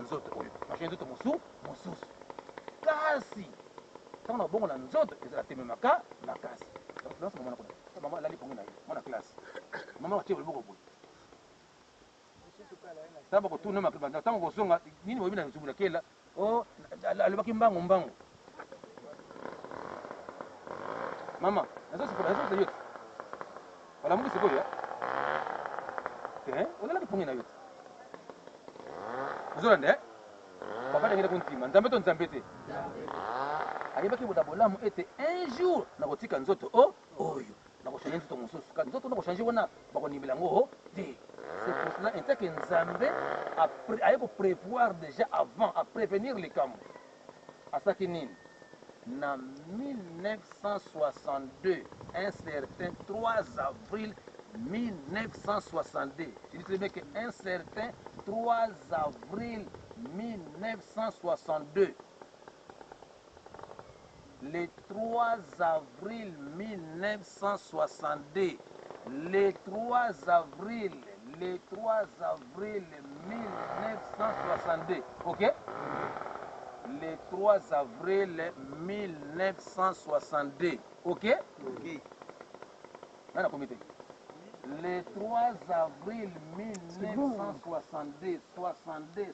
nzoto oyo mashine nzoto mosusu kasi ntango na bongo na nzoto ezala tememaka makasi lance mama nakona mama alali pongo na ye mwana classe mama atie loboko boye ntango bakotuna ntango kosonga nini boyebi na nsubu na kela o alobaki mbangu mama nazosokola yo te olamuki sikoyo te olalaki pongi na yo te ozolanda papa ndengenda kontima nzambe to nzambe te ayebaki boda bolamu ete un jour nakotika nzoto oyo nakochange nzoto mosusu kati nzoto nakochange wana bakonimela yango te c'est pour cela inteke nzambe aye koprévoir déjà avant aprévenir likambo asaki nini na 1962 un certain 3 avril 1962 je dis très bien que un certain 3 avril 1962 le 3 avril 1962 le 3 avril 1962 ok le 3 avril 1962 ok nana comité le 3 avril 1962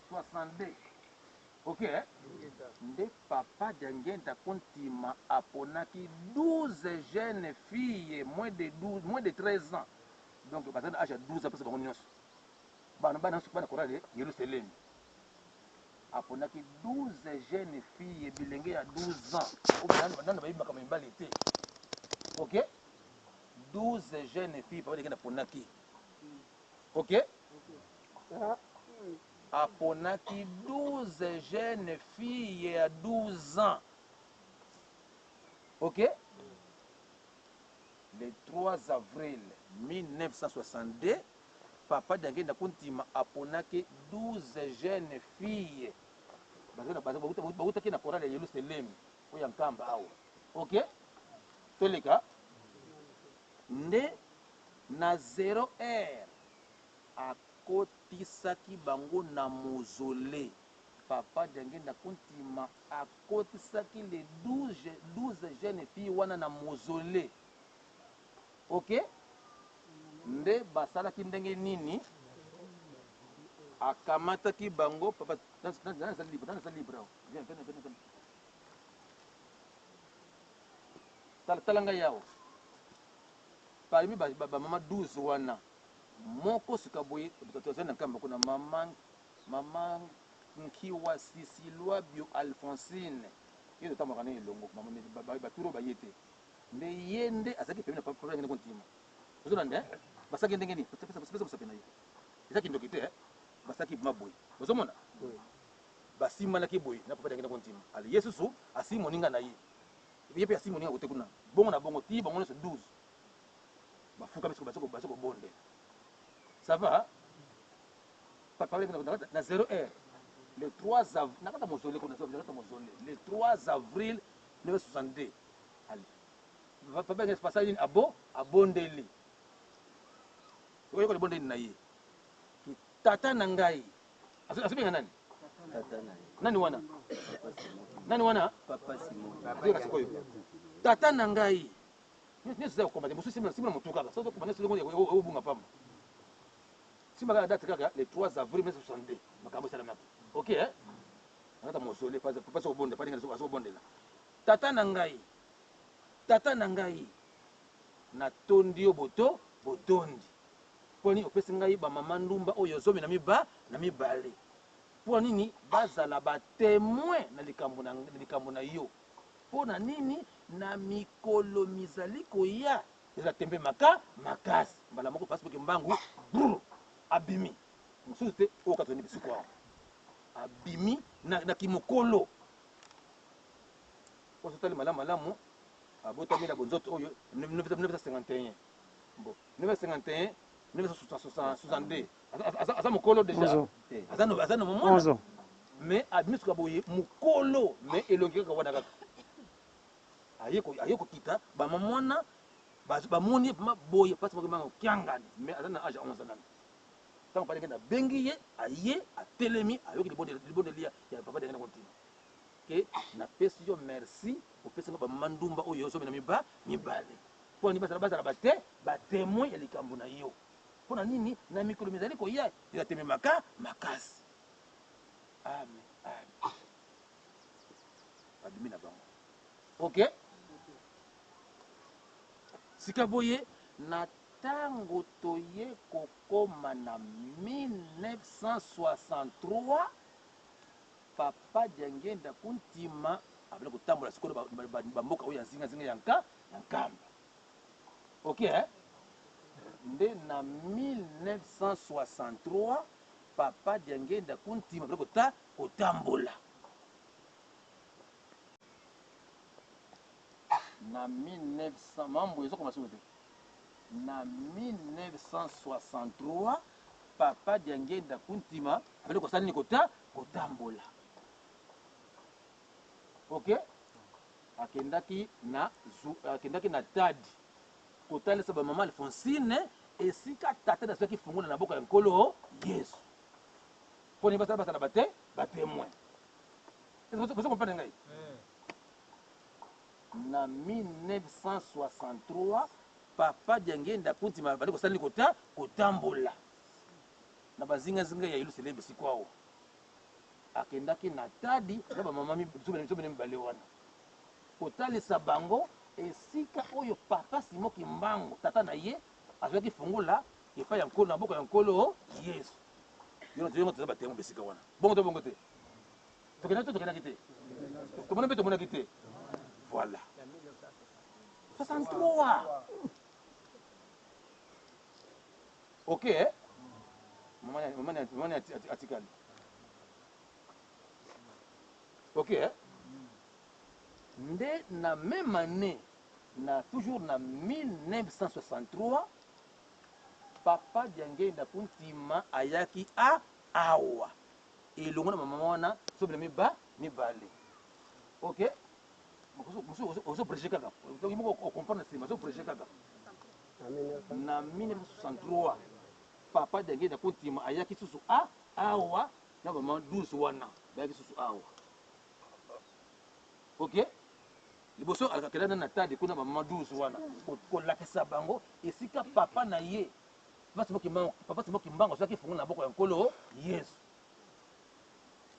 62 ok nde papa Diangenda kontima aponaki 12 jeunes filles moins de 13 ans donc baza na âge ya 12 ans parce bango nyonso bana korale Yerusalem aponaki 12 jeunes filles bilenge ya 12 ans nano bayebi makambo mibale te ok 12 jeunes filles papa Diangenda aponaki ok aponaki 12 jeunes filles à 12 ans. Ok? Le 3 avril 1962, papa Diangenda kontima aponaki 12 jeunes filles. Bautaki na korale ya Yerusalem oya nkamba awa. Ok? Toleka nde na 0 heure akotisaki bango na mozole papa Diangenda kontima akotisaki les 12 jeunes filles wana na mozole ok nde basalaki ndenge nini akamataki bango papa dans libre tala ngai yawo parmi bamama 12 wana moko sika boye toza na nkamba kuna mama nkiwa sisilwa bio Alphonsine ye totamboka na elongo baturo baye te nde ye nde azalaki pembe na papa ngene kontima ozolanda basaki ndenge nini pesa mosape na ye ezaki ndoki te basaki bima boye ozomona basimanaki boye na papa ngene kontima ali yesusu asimi moninga na ye ye mpe asimi moninga kote kuna bongo na bongo ti bango nyonso 12 bafuka basoko bonde ça va papa na 0 heure le 3 avril nakata mozole kuna nakata mozole le 3 avril 1962 ali papa ngene pasa nini abondeli oyo ko bondeli na ye tata na ngai asobenga nani nani wana papa Simon tata na ngai ni sasa komba musu simla mutuka sasa komba nesi ngo obunga pamba simba ka date kaka le 3 avril 1962 makambo sala maki OK nakata mozole pas obonde pas ninga so bondela tata na ngai na tondi yo botondi poni opesi ngai ba mama ndumba oyo zomi na mibale po nini bazala ba témoin na likambo na yo po na nini na mikolo mizali koya eza tembe makasi mbala moko pasi poke mbangu abimi mosusu te oyo katoni bisiko awa abimi na kimokolo po sotali malamu abotami na bonzoto oyo 1951 bon 1951 1962 aza mokolo déjà aza na momona mais abimi suka boye mokolo mais elongi kaka wana kaka aye kokita bamamona bamoni boye pasi moke mbango kiangani mais aza na age 11 ans Tant que papa na bengi ye aye atelemi ayoki libonde lia ya papa na kontima ke na pesi yo merci opesi nga bamama ndumba oyo osomi na mibale mpo ni bazala bate batémoin ya likambo na yo mpo na nini na mikolo mizali koya elatememaka makasi amen amen babimi na bango ok sika boye na ntango toye kokoma na 1963 papa Diangenda kuntima abele kotambola sikoyo bamboka oyo ya zingazinga ya nkamba ok nde na 1963 papa Diangenda kuntima abele kotambola na 1900 mambo ezokoma soki te na 1963 papa Diangenda kuntima abele kosala nini kotambola ok akendaki na tadi kotalisa bamama Alphonsine esika tata na soki fungula na boka ya nkolo Yesu mpo ni basala batémoin ozo comprendre ngai na 1963 papa Diangenda kuntima abali kosala nini kotambola na bazingazinga ya Yerusalemu esika awa akendaki na tadi na bamama mibale wana kotalisa bango esika oyo papa Simon Kimbangu tata na ye azwaki fungula epai ya nkolo na boka ya nkolo Yesu yo toza batémoin besika wana bongo te tokendaki te tomona mpe tomonaki te voilà 63 ok mama atikali ok nde na même année na toujours na 1963 papa Diangenda kuntima ayaki awa elongo na mama wana sobela mibale ok ozo prêcher kaka moko comprendre nsima ozo prêcher kaka na 1963 papa Diangenda kuntima ayaki susu awa na mama 12 wana bayaki susu awa ok liboso akakela na tadi kuna bamama 12 wana kolakisa bango esika papa na ye papa Simon Kimbangu azwaki fungula na boko ya nkolo Yesu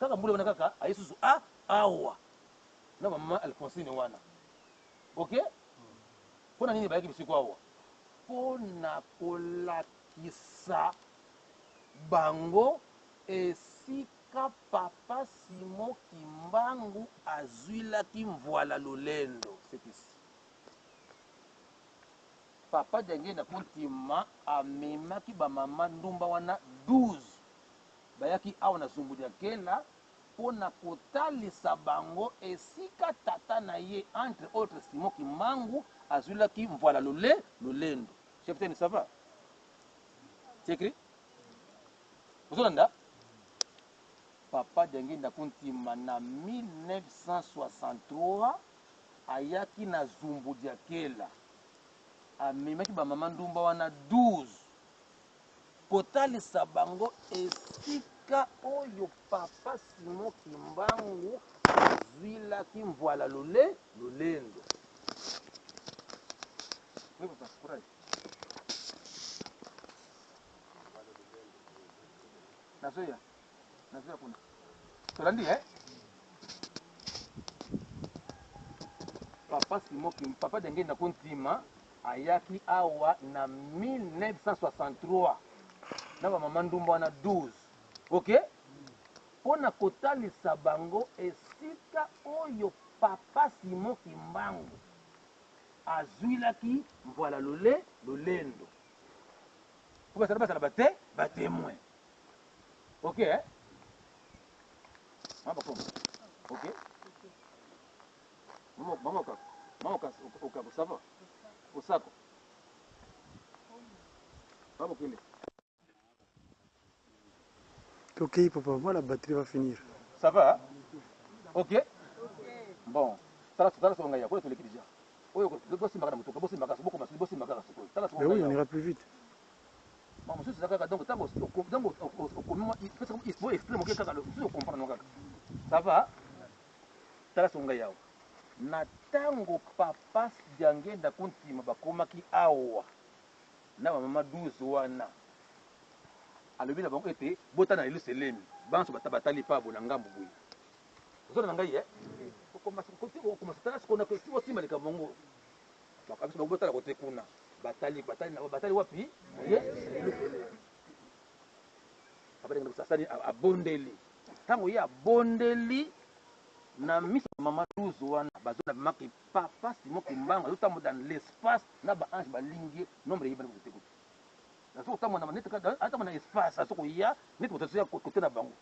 kaka mbula wana kaka aye susu awa na mama Alphonsine wana ok mpo na nini bayaki bisiko awa mpo na kolakisa bango esika papa Simon Kimbangu azwilaki mvwala lolendo sekisi papa Diangenda kuntima amemaki bamama ndumba wana 12 bayaki awa na zumbudi ya kela mpo na kotalisa bango esika tata na ye entre autres Simon Kimbangu azwilaki mvwala lolendo chef teni ça va c'est écrit ozolanda papa Diangenda kuntima na 1963 ayaki na zumbudi ya kela amemaki bamama ndumba wana 12 kotalisa bango esika oyo papa Simon Kimbangu azwilaki mvwala lolendo nazoya kuna tolandi papa Diangenda kuntima ayaki awa na 1963 na bamama ndumba wana 12 ok mpo na kotalisa bango esika oyo papa Simon Kimbangu azwilaki mvwala lolendo mpo basala batémoin ok mabakoma ok mamoka okako sava osako mabokende Ok, papa, moi la batterie va finir. Ça va hein? Ok. Bon. Tala songa ya kwa toleki déjà. Oyo bosi magana mutoka bosi magana boko masuli bosi magana sikoyo. Tala songa. Mais oui, on ira plus vite. mosusu eza kaka donc ntango okomi il faut exprime oke kaka mosusu okomprendre kaka ça va tala so ngai awa na ntango papa diangenda kontima bakomaki awa na bamama 12 wana alobi na bango ete botana Yelusalemi banso batali pa bona ngambo boye ozona na ngai okomasa tala sikona si osimba likambo ngo biso bakobotala kote kuna batali wapi abadenga sasani abondeli ntango ye abondeli na miso mama 12 wana bazona bimaki papa Simon Kimbangu azotambo dans l'espace na baange balingi nombre yebani kote kote naso kotambo na neti atambo na espace aso koya neti kotoso ya kote na bango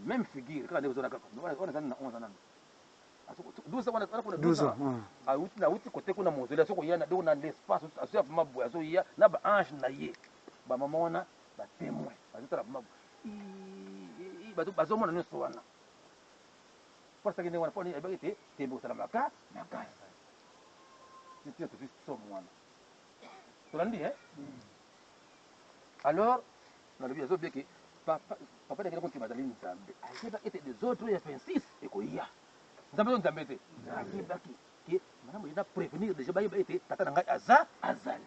même figure kaka nde ozona kaka wana zani na 11 nano 12 ans auti kote kuna mozoli aso koya na l'espace aso ya maboye aso ya na baange na ye bamama wana batémoin bazotala bazomona nyonso wana parce que wana poni ebaki te tembe osala makasi titi tozwi somo wana tolandi alors nalobi azobie ke papa ndengeli kontima azali nzambe ayeba ete des autres ya 26 ekoya nzambe oyo nzambe te ayebaki ke malamu ena prévenir déjà bayeba ete tata na ngai azali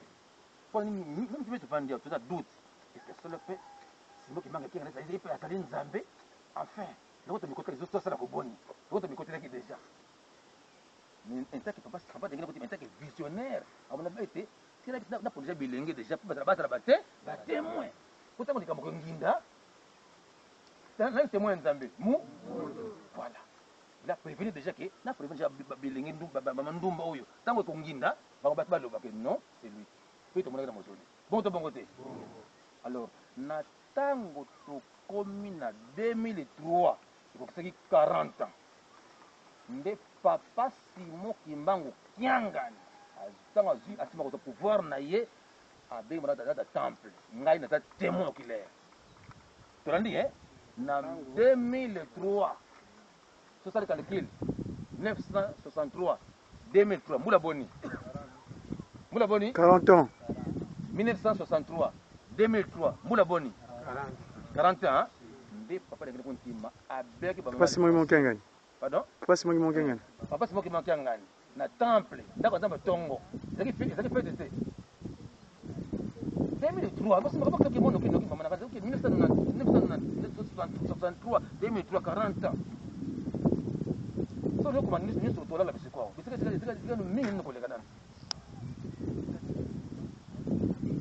mpona nini même timi tofandi toza doute eske solo mpe Simon Kimbangu ekenga ezali mpe azali nzambe enfin loko tomikotaki zo tosala koboni loko tomikotelaki déjà intaki papa ndengeli kotima intaki visionnaire amona ba ete na pour déjà bilenge déjà mpo bazala batémoin kotango likambo konginda na témoin nzambe voilà il a prévenu déjà que na prévenu déjà bilenge ndumba oyo ntango ekonginda bango bato balobaka non c'est lui mpe tomonaki na mozoli bon to bongo te alors na ntango tokomi na 2003 ekokisaki 40 ans nde papa Simon Kimbangu kiangani ntango azwi asima kozwa pouvoir na ye abengi mona aza temple ngai naza témoin oculaire tolandi na 2003 sosali calcul 963 2003 mbula boni 40 ans 1963 2003 mbula boni 40 ans nde papa ndengeli kontima abeki papa Simon Kimbangu pardon papa Simon Kimbangu papa Simon Kimbangu na temple ndako nzambe tongo ezaki fete te 2003 basi makaba kaki mono kino kimama nakaza ok 1963 2003 40 ans so loko mani nyuso tolala bisiko bisika mingi nko koleka nani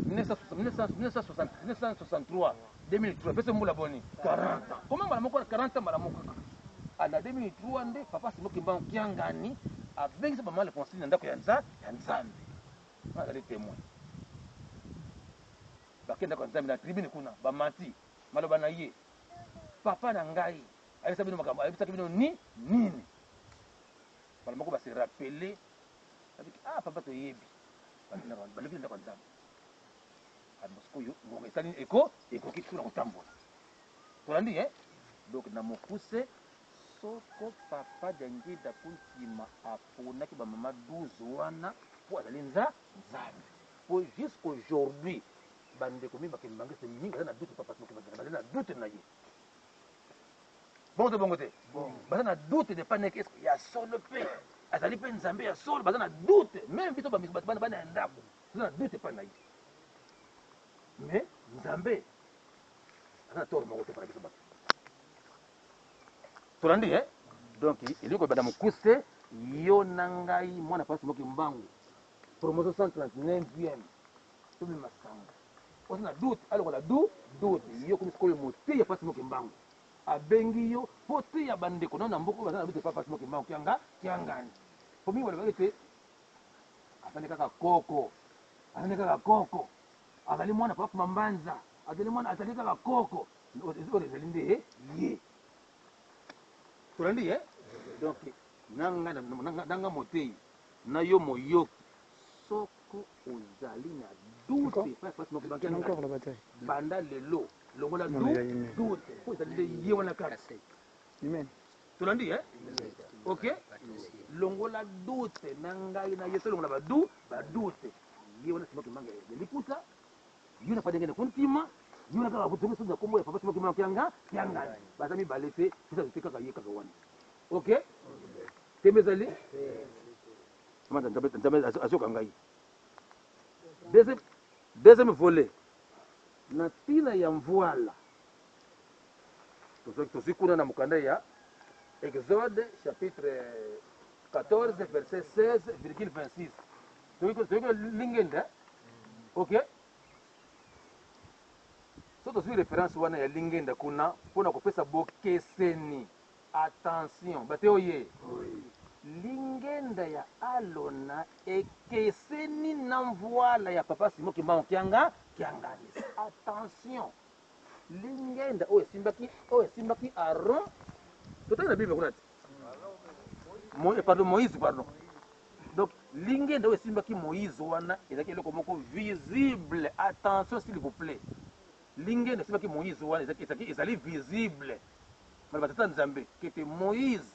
1963 2003 pese mbula boni 40 ans comment mala moko 40 ans mala moko ana 2003 nde papa Simon Kimbangu kiangani abengisa bamala consili na ndako ya nzambe azali témoin bakenda kwa nzambe na tribune kuna bamati maloba na ye papa na ngai ayebisa bino makambo ayebisaki bino nini bala moko base rappele abiki papa toyebi balobi na ndako ya nzambe mosikoyo ngongo esali ekoki tuna kotambola tolandi donc na mokuse soko papa Diangenda kontima aponaki bamama 12 wana mpo azali nzambe po jusqu'aujourd'hui bandeko mibake mbangisi mingi baza na doute papa bazali na doute na ye bongo to bongo te baza na doute de paneke eske ya solo mpe azali mpe nzambe ya solo baza na doute même biso bana ya ndako baza na doute epai na ye mais nzambe aza na toro moko te mpona biso bato tolandi donc elingi kobanda mokuse yo na ngai mwana pasi moki mbangu promotion 139e tomi masanga oza na doute alokola doute yo komi sikoyo moteya pasi moki mbangu abengi yo po teya bandeko nao na mboka baza na doute pa pasi moki mbangu kiangani po mingi balobaki te azali kaka koko azali mwana papa mambanza azali kaka koko oyo ezali nde ye tolandi donc nanga motei na yo moyoki soko ozali na doute banda lelo longola doute po ezali nde ye wana kaka tolandi ok longola doute na ngai na ye so longola badoute ye wana Simon Kimbangu ya liputa yuna pa ndenge kontima yuna kaka butungu soza kombo ya papa simo kimanga kyanga kyanga baza mibale te fisa te kaka ye kaka wana ok temezali manda nzambe azoka ngai deuxième volet na ntina ya mvoala tozwi kuna na mokanda ya Exode chapitre 14 verset 16,26 toyiko lingenda ok so tozwi référence wana ya lingenda kuna mpona kopesa bokeseni attention bate oye lingenda ya alona ekeseni na mvoala ya papa simo kimbango kyangani attention lingenda oyo esimbaki aron totali na bible kuna te pardon moïse pardon donc lingenda oyo esimbaki moïse wana ezalaki eloko moko visible attention s'il vous plaît lingenda esimbaki moïse wana ezali visible mala batata nzambe kete moïse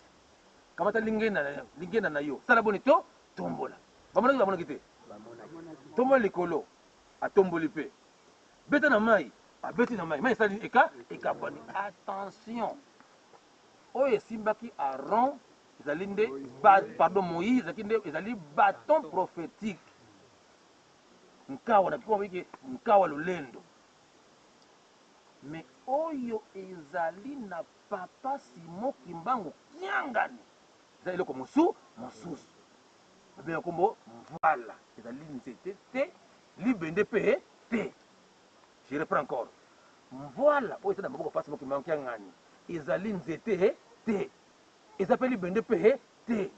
kamata lingenda na yo sala boni to tombola bamonaki te tombola likolo atomboli mpe beta na mai abeti na mai mai esali ekabwani attention oyo esimbaki aron ezali nde pardon moïse ezali bâton prophétique nkawa nakikomaike nkawa lolendo mais oyo ezali na papa simo kimbangu kyangani eza eloko mosusu babenga kombo mvoala ezali nzete te libende mpe te je reprends encore mvoala oyo eza na maboko papa simo kimbangu kyangani ezali nzete te eza mpe libende mpe te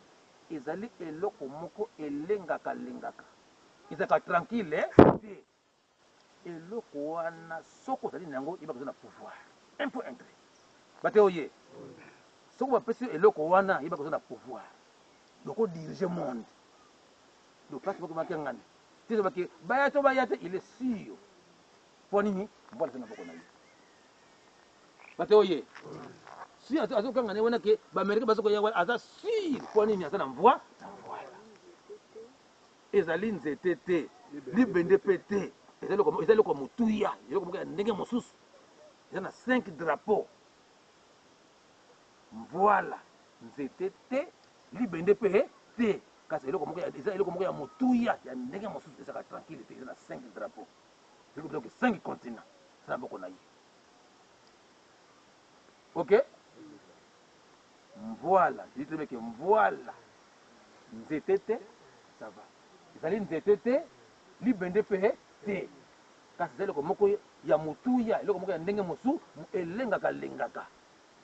ezali eloko moko elengaka ezalaka tranquille te eloko wana soki ozali na yango yebaka oza na pouvoir un peu intré bate oye soki bapesi eloko wana yebaka oza na pouvoir loko dirige monde donc place moko makangani tezobaki baya to baya te il est sûr mpo nini mvoala eza na boko na ye bate oye si azokangani wana ke baamerika bazokoya wana aza sûr mpo nini aza na mvoila ezali nzete te libende mpe te eza eloko motuya eloko moko ya ndenge mosusu eza na 5 drapeau mvoila nzete te libende mpe te kasi eza eloko moko ya motuya ya ndenge mosusu ezaka tranquille te eza na 5 drapeau donc 5 continent eza na boko na ye ok mvoila jitrebeke mvoila nzete te ça va ezali nzete te libende mpe te kasi eza eloko moko ya motuya eloko moko ya ndenge mosusu elengaka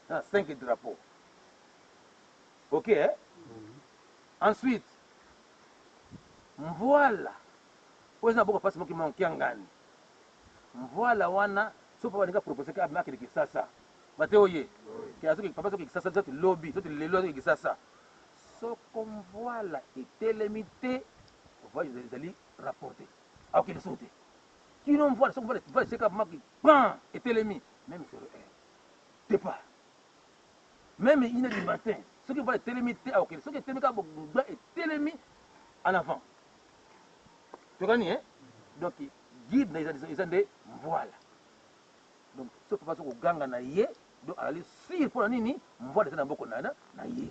na 5 drapeau ok ensuite mvoila oyo eza na boko pasi moki mankiangani mvoila wana so papa balinga propose ka makele kisasa bate oye papa soki kisasa zoti lobi zoti lelo soki kisasa soko mvoila etelemi te voile ezali rapporté akokende so te kino mvoila soko mvoila eseka maki pan etelemi même sur te pas même 1 heure du matin soki mvoila etelemi te akokende soki etelemi kaka bogba etelemi en avant tokani donc guide na eza nde mvoila donc so papa so koganga na ye donc azali sur mpona nini mvoila eza na mboko na ye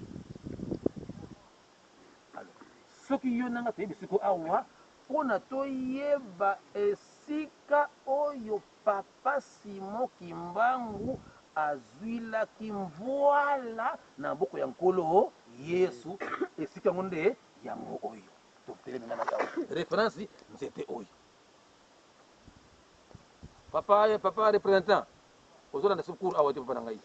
alors soki yo nanga toyebi siko awa mpona toyeba esika oyo papa simo kimbangu azwilaki mvoila na mboko ya nkolo yesu esika yango nde yango oyo totelemi ngana awa référence nzete oyo papa représentant ozolanda secours awa te papa na ngai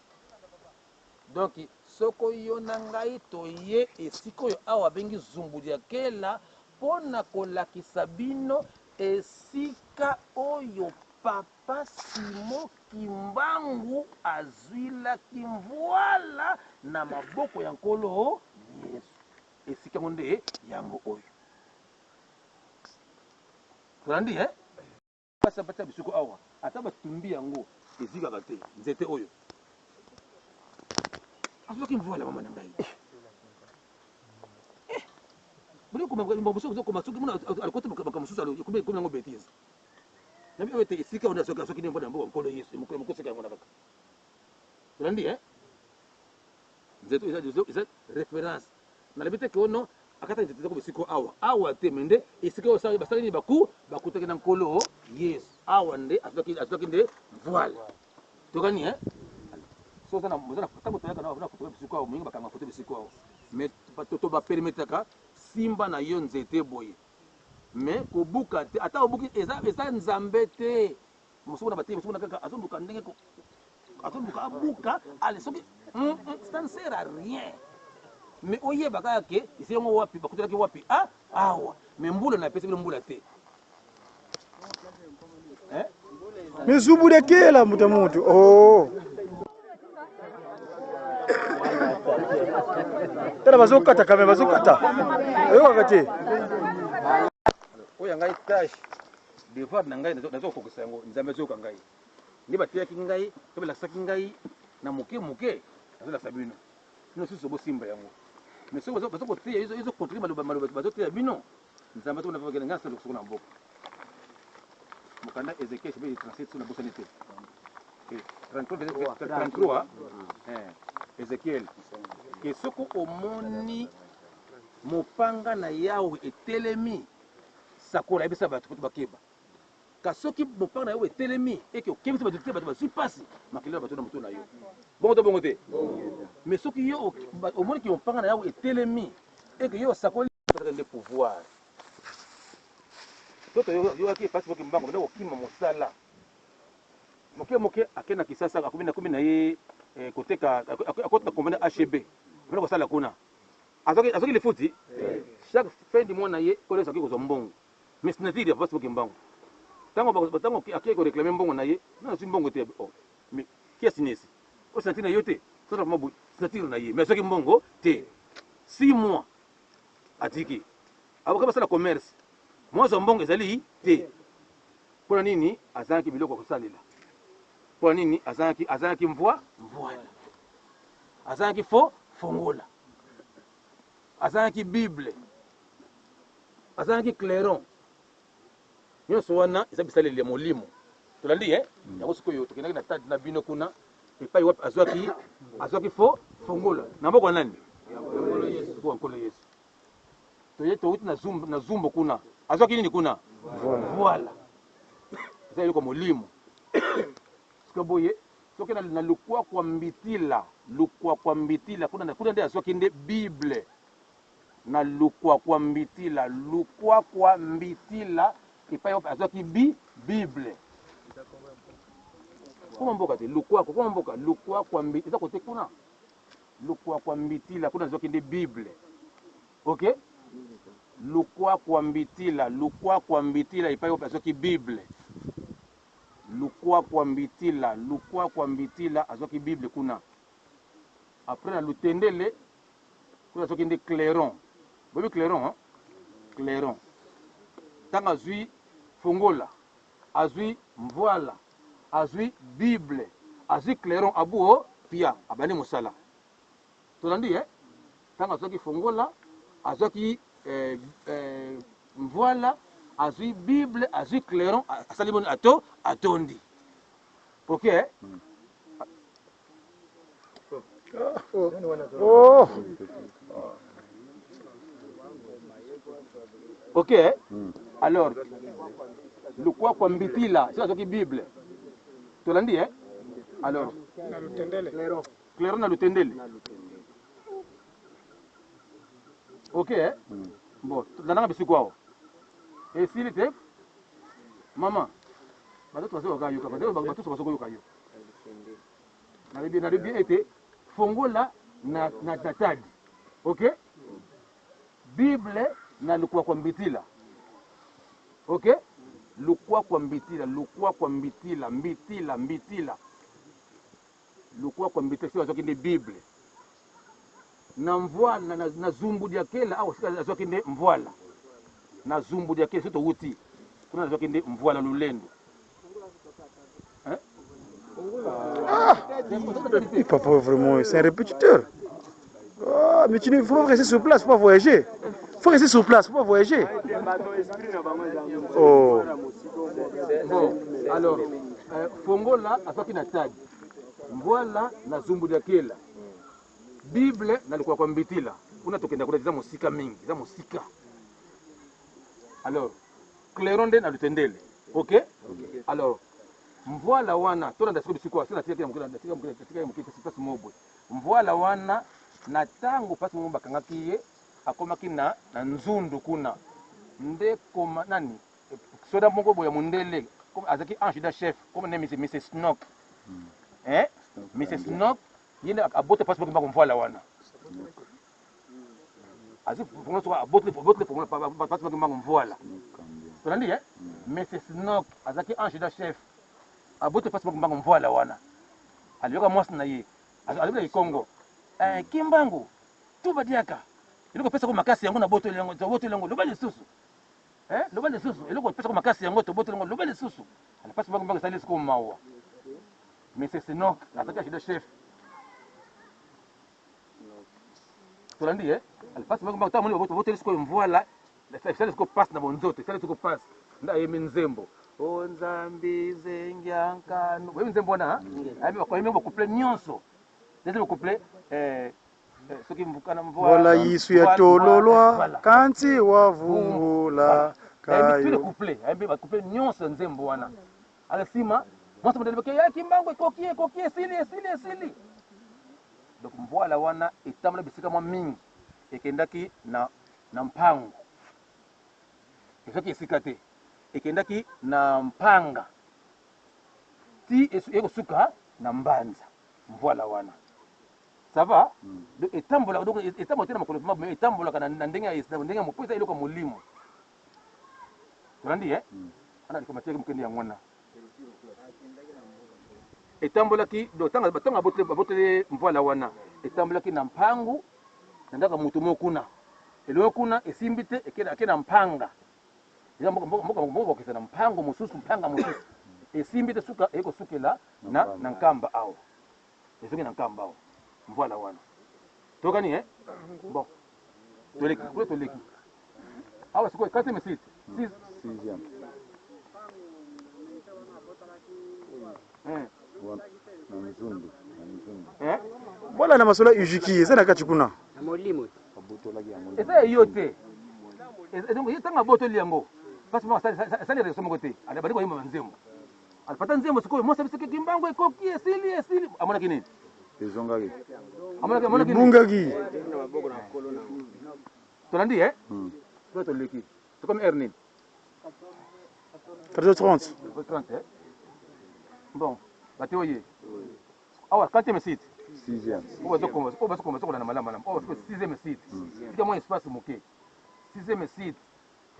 donc soko yo na ngai toye esika oyo awa abengi zumbudi ya kela mpona kolakisa bino esika oyo papa simo kimbangu azwilaki mvoila na maboko ya nkolo yesu esika yango nde yango oyo tolandi pasa batia bisiko awa ata batumbi yango ezikaka te nzete oyo azwaki mvoila mama na ngai boni okoma soki mona alikota makambo mosusu ekomi yango bétise nabi oyo te esika ona soki ne mbona mboka nkolo yesu mokolo seka yango na kaka tolandi nzeto eza référence nalobi te ke ono akata nzete ko bisiko awa te mende esika oyo basali ni bakutaki na nkolo yesu awa nde azwaki nde voile tokani so sana ntango toyaka na foto bisiko awo moyinga bakanga foto bisiko awo mais to bapermetaka simba na yo nzete boye mais kobuka te ata obuki eza nzambe te mosuku na batie mosuku na kaka azonduka ndenge azonduka abuka ale soki ça ne sert à rien mais oyeba kaka ke esi yango wapi bakutelaki wapi awa mais mbula na epesi bino mbula te mais zubudekela mutu oh tala bazokata kame bazokata oyokaka te oyo ngai tâche devoir na ngai nazokokisa yango nzambe azoyoka ngai nde bateyaki ngai to balakisaki ngai na moke azolakisa bino bino susu bosimba yango mais soki bazokoteya ezokontribue maloba bazoteya bino nzambe azokonafakela ngai asala soko na mboka mokanda Ezekiel chapitre 37 so na bosani te 33 Ezekiel ke soko omoni mopanga na yawe etelemi sakola yebisa bato kutu bakeba kasoki mopanga na yawe etelemi eke okebisa bato te bato bazwi pasi makelelo bato na moto na yo bongo te mais soki yo omoni ke mopanga na yawe etelemi eke yo osakoli nde pouvoir toto yoyaki epasi boki mbango nde okima mosala moke ake na kisasa akomi na ye koteka akota kombane HB bana kosala kuna azoki lifuti chaque fin du mois na ye kolesa ki kozwa mbongo mais signature apasi boki mbango tango ake koreklame mbongo na ye na azwi mbongo te mais qui a signé ici o signature na yo te sota mabu signature na ye mais azwaki mbongo te 6 mois atiki aboka basala commerce mwazo mbongo ezali te mpona nini azalaki biloko ya kosalela mpona nini azalaki mvoila azalaki fongola azalaki bible azalaki clairon nyonso wana eza bisaleli ya molimo tolandi yango sikoyo tokendaki na tadi na bino kuna epai wapi azwaki fongola na mboka nani mboka nkolo yesu touti na zumbo kuna azwaki nini kuna voila eza eloko molimo sika boye soki na lukwa kwa mbitila kuna nde azwaki nde bible na lukwa kwa mbitila epai wapi azwaki bible koma mboka te koma mboka lukwa kwa mbitila eza kote kuna lukwa kwa mbitila kuna azwaki nde bible ok lukwa kwa mbitila epai wapi azwaki bible lukwa kwa mbitila azwaki bible kuna après na lutendele kuna azwaki nde clairon bobi clairon ntango azwi fongola azwi mvoila azwi bible azwi clairon abuo pia abandi mosala tolandi ntango azwaki fongola azwaki mvoila azwi bible azwi clairon asali boni atondi ok ok alors lukwa kwa mbitila sio azwaki bible tolandi alors clairon na lutendele ok bon landanga bisiko awo esili te mama bato bazokoka yoka bato bazokoyoka yo nalobi ete fongola na tadi ok bible na lukwa kwa mbitila ok lukwa kwa mbitila lukwa kwa mbitila sio azwaki nde bible na mvoila na zumbu dia kela awa sika azwaki nde mvoila na zumbu dia kela soto wuti kuna azwaki nde mvoila lulendo Papa, vraiment, c'est un répétiteur. Oh, mais il faut rester sur place, faut pas voyager. Faut rester sur place, faut pas voyager. Oh. Bon. Alors, Fongola azwaki na tadi, Mvwala na Zumbudiakela, Bible nalikuwa kwa Mbitila, kuna tokenda kule za musika mingi, za musika. Alors, Cleronde na Lutendele, ok? Alors, Mvwala wana, tona ndasiko bisiko, sina tika mukita sipasi mobwe. Mvwala wana na tangu pasi mumba kangakiye akomaki na nzundu kuna nde koma nani soda moko boya mundele comme azaki ange da chef comme ne Mrs Snock Mrs Snock yine abote pasi moko mvwala wana azi fongo so abote fongo pasi moko mvwala tolandi Mrs Snock azaki ange da chef abote pasi moko mvwala wana aliyoka mwasi na ye alibla Kongo Kimbangu tuba diaka iloko pesa ko makasi yango na boto lengo loba lisusu loba lisusu iloko pesa ko makasi yango to boto lengo loba lisusu ana pasi bango sali ko mawa mais c'est non ataka chez le chef tolandi al pasi bango ta moni boto lisuko mvoila sali ko passe na bonzoto sali ko passe nda yemi nzembo o nzambi zengyankano wewe nzembo na ami ko yemi couple nyonso deuxième couplet Voilà yisu ya tololwa kanti wavungula kayo le couplet ayembe ba couplet nyonso nzembo wana alasima mwanzo modele ke ya Kimbangu kokie sili donc Mvwala wana etamla bisika mwa mingi ekendaki na mpango efaki esika te ekendaki na mpanga ti ekosuka na mbanza Mvwala wana ça va donc etambola donc etambola tena makolo mais etambola kana na ndenge mopoza iloko molimo tolandi ana likomatia mukende ya ngwana etambola ki do tanga bote Mvwala wana etambola ki na mpangu ndaka mutu mokuna elo kuna esimbite ekena mpanga ya mboko kisa na mpango mususu mpanga mususu esimbite suka eko sukela na nkamba awo esuki na nkamba awo Mvwala wana tokani bon toleki awa sikoy 4e site 6e Voilà na masola ujiki eza na kati kuna molimo eza yote ezongo yitanga boto liango parce que ça les ressomme côté ala bali ko yima nzembo alipata nzembo sikoy mo sabise Kimbangu ekoki esili amona kinini ezongaki amona kinini bungaki tolandi toi toleki c'est comme Ernest 4h30 30 bon batoye awa 4e site 6e on va se commencer na malama on va 6e site il y a moins espace moké 6e site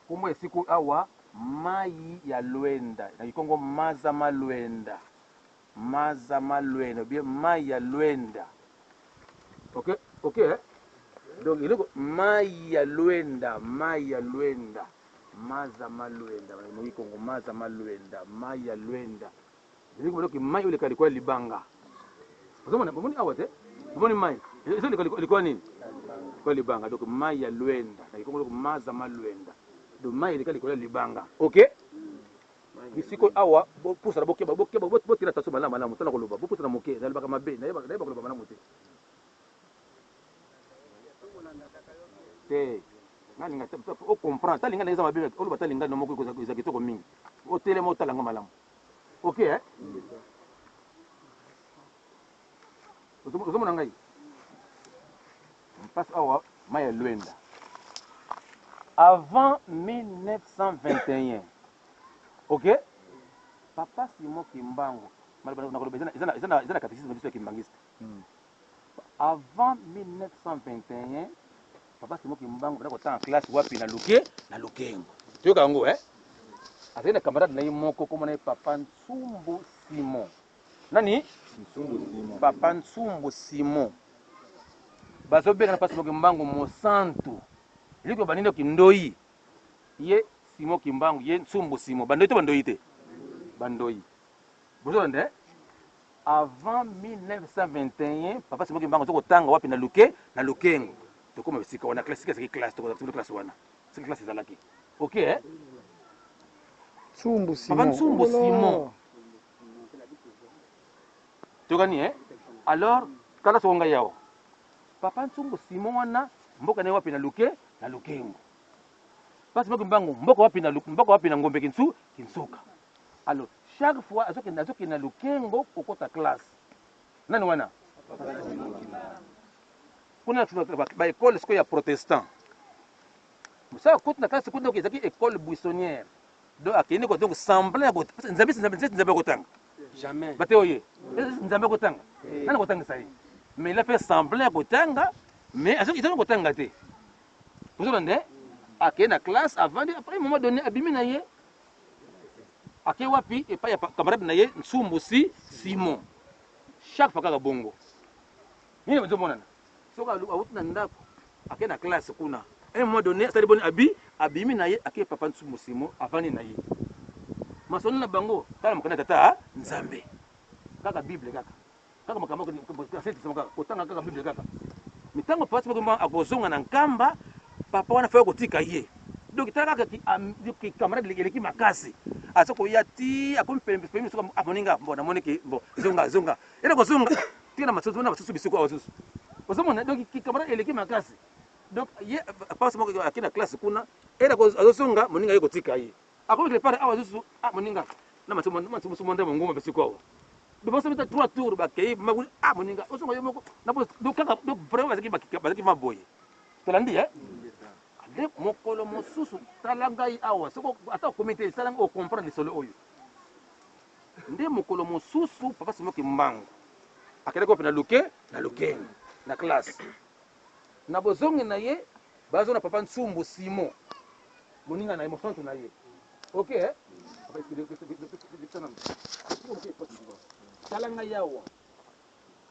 komwe siku awa mai ya Lwenda na Kongo maza malwenda bien mai ya Lwenda ok donc il est mai ya Lwenda maza malwenda na Kongo maza malwenda mai ya Lwenda il est que mai ile kalikuwa libanga uzomona mbona awate mbona mai ile ilikuwa nini kwa libanga donc mai ya Lwenda na Kongo maza malwenda donc mai ile kalikuwa libanga ok bisiko awa pusa bokeba botira taso malama malamu tana koloba bopusa na moke na baka mabe na yeba koloba malamu te nani ngata o comprendre talinga na mabe o loba talinga no moko ko kitoko mingi o telemo talanga malamu ok uzomona ngai passe awa maya Lwenda avant 1921 ok papa Simon Kimbangu na catéchisme de Kimbangiste avant 1921 papa Simon Kimbangu en classe wapi na Lukengo toyoka yango azali na camarade na ye moko kombo na ye papa Nsumbu Simon nani papa Nsumbu Simon bazobenga na papa Simon Kimbangu mosantu iliko banini kindoi ye Simon Kimbangu ye Nsumbu Simon bandoi to bandoi te bandoi bozonde avant 1921 papa Simon Kimbangu to kotanga wapi na Lukengo to koma bisika wana classique to ko classe wana c'est classe ezalaki ok Nsumbu Simon papa Nsumbu Simon tokani alors kala songa yao papa nsungu Simon wana mboka naye wapi na lukengo pasi mbangu mboka wapi na ngombe kinsuka alors chaque fois azoki na lukengo kokota classe nani wana kuna ba école siko ya protestant musa kota na classe kuna ezaki école buissonnière donc akini ko donc semblant ko nzambe kotanga Jamais. bate oye nzambe kotanga nani kotanga sai mais il a fait semblant kotanga mais azoki tanga kotanga te vous nde akini na classe avant après un moment donné abimi na ye ake wapi epai ya camarade na ye Nsumbu Simon chaque fois kaka bongo nini bazomonana soki awuti na ndako ake na classe kuna un moment donné asali boni abimi na ye ake papa Nsumbu Simon avandi na ye masoni na bango tala mokanda tata nzambe kaka bible kaka makambo kotanga kaka bible kaka mitango pasi bakoma akozonga na nkamba papa wana faya kotika ye donc tala kaka camarade eleki makasi aza koya ti akomi pembeni soki amoninga mbona moniki bo zonga ena kozonga tina masusu bisuku awa susu ozomona donc camarade eleki makasi donc ye pasi moko akina classe kuna ena azozonga moninga ye kotika ye akomi kile pare awa susu moninga na masusu monde mongoma bisuku awa bebosa bita 3 tours bakei maguli moninga ozonga yo moko na donc kaka donc vraiment bazaki maboye tolandi nde mokolo mosusu tala ngai awa soko ata komite tala ngai okomprendre lisolo oyo nde mokolo mosusu papa Simoki mbangu akendaki ope na lukengo na classe na bozongi na ye bazo na papa Nsumbu Simon moninga na ye mosantu na ye ok tala ngai awa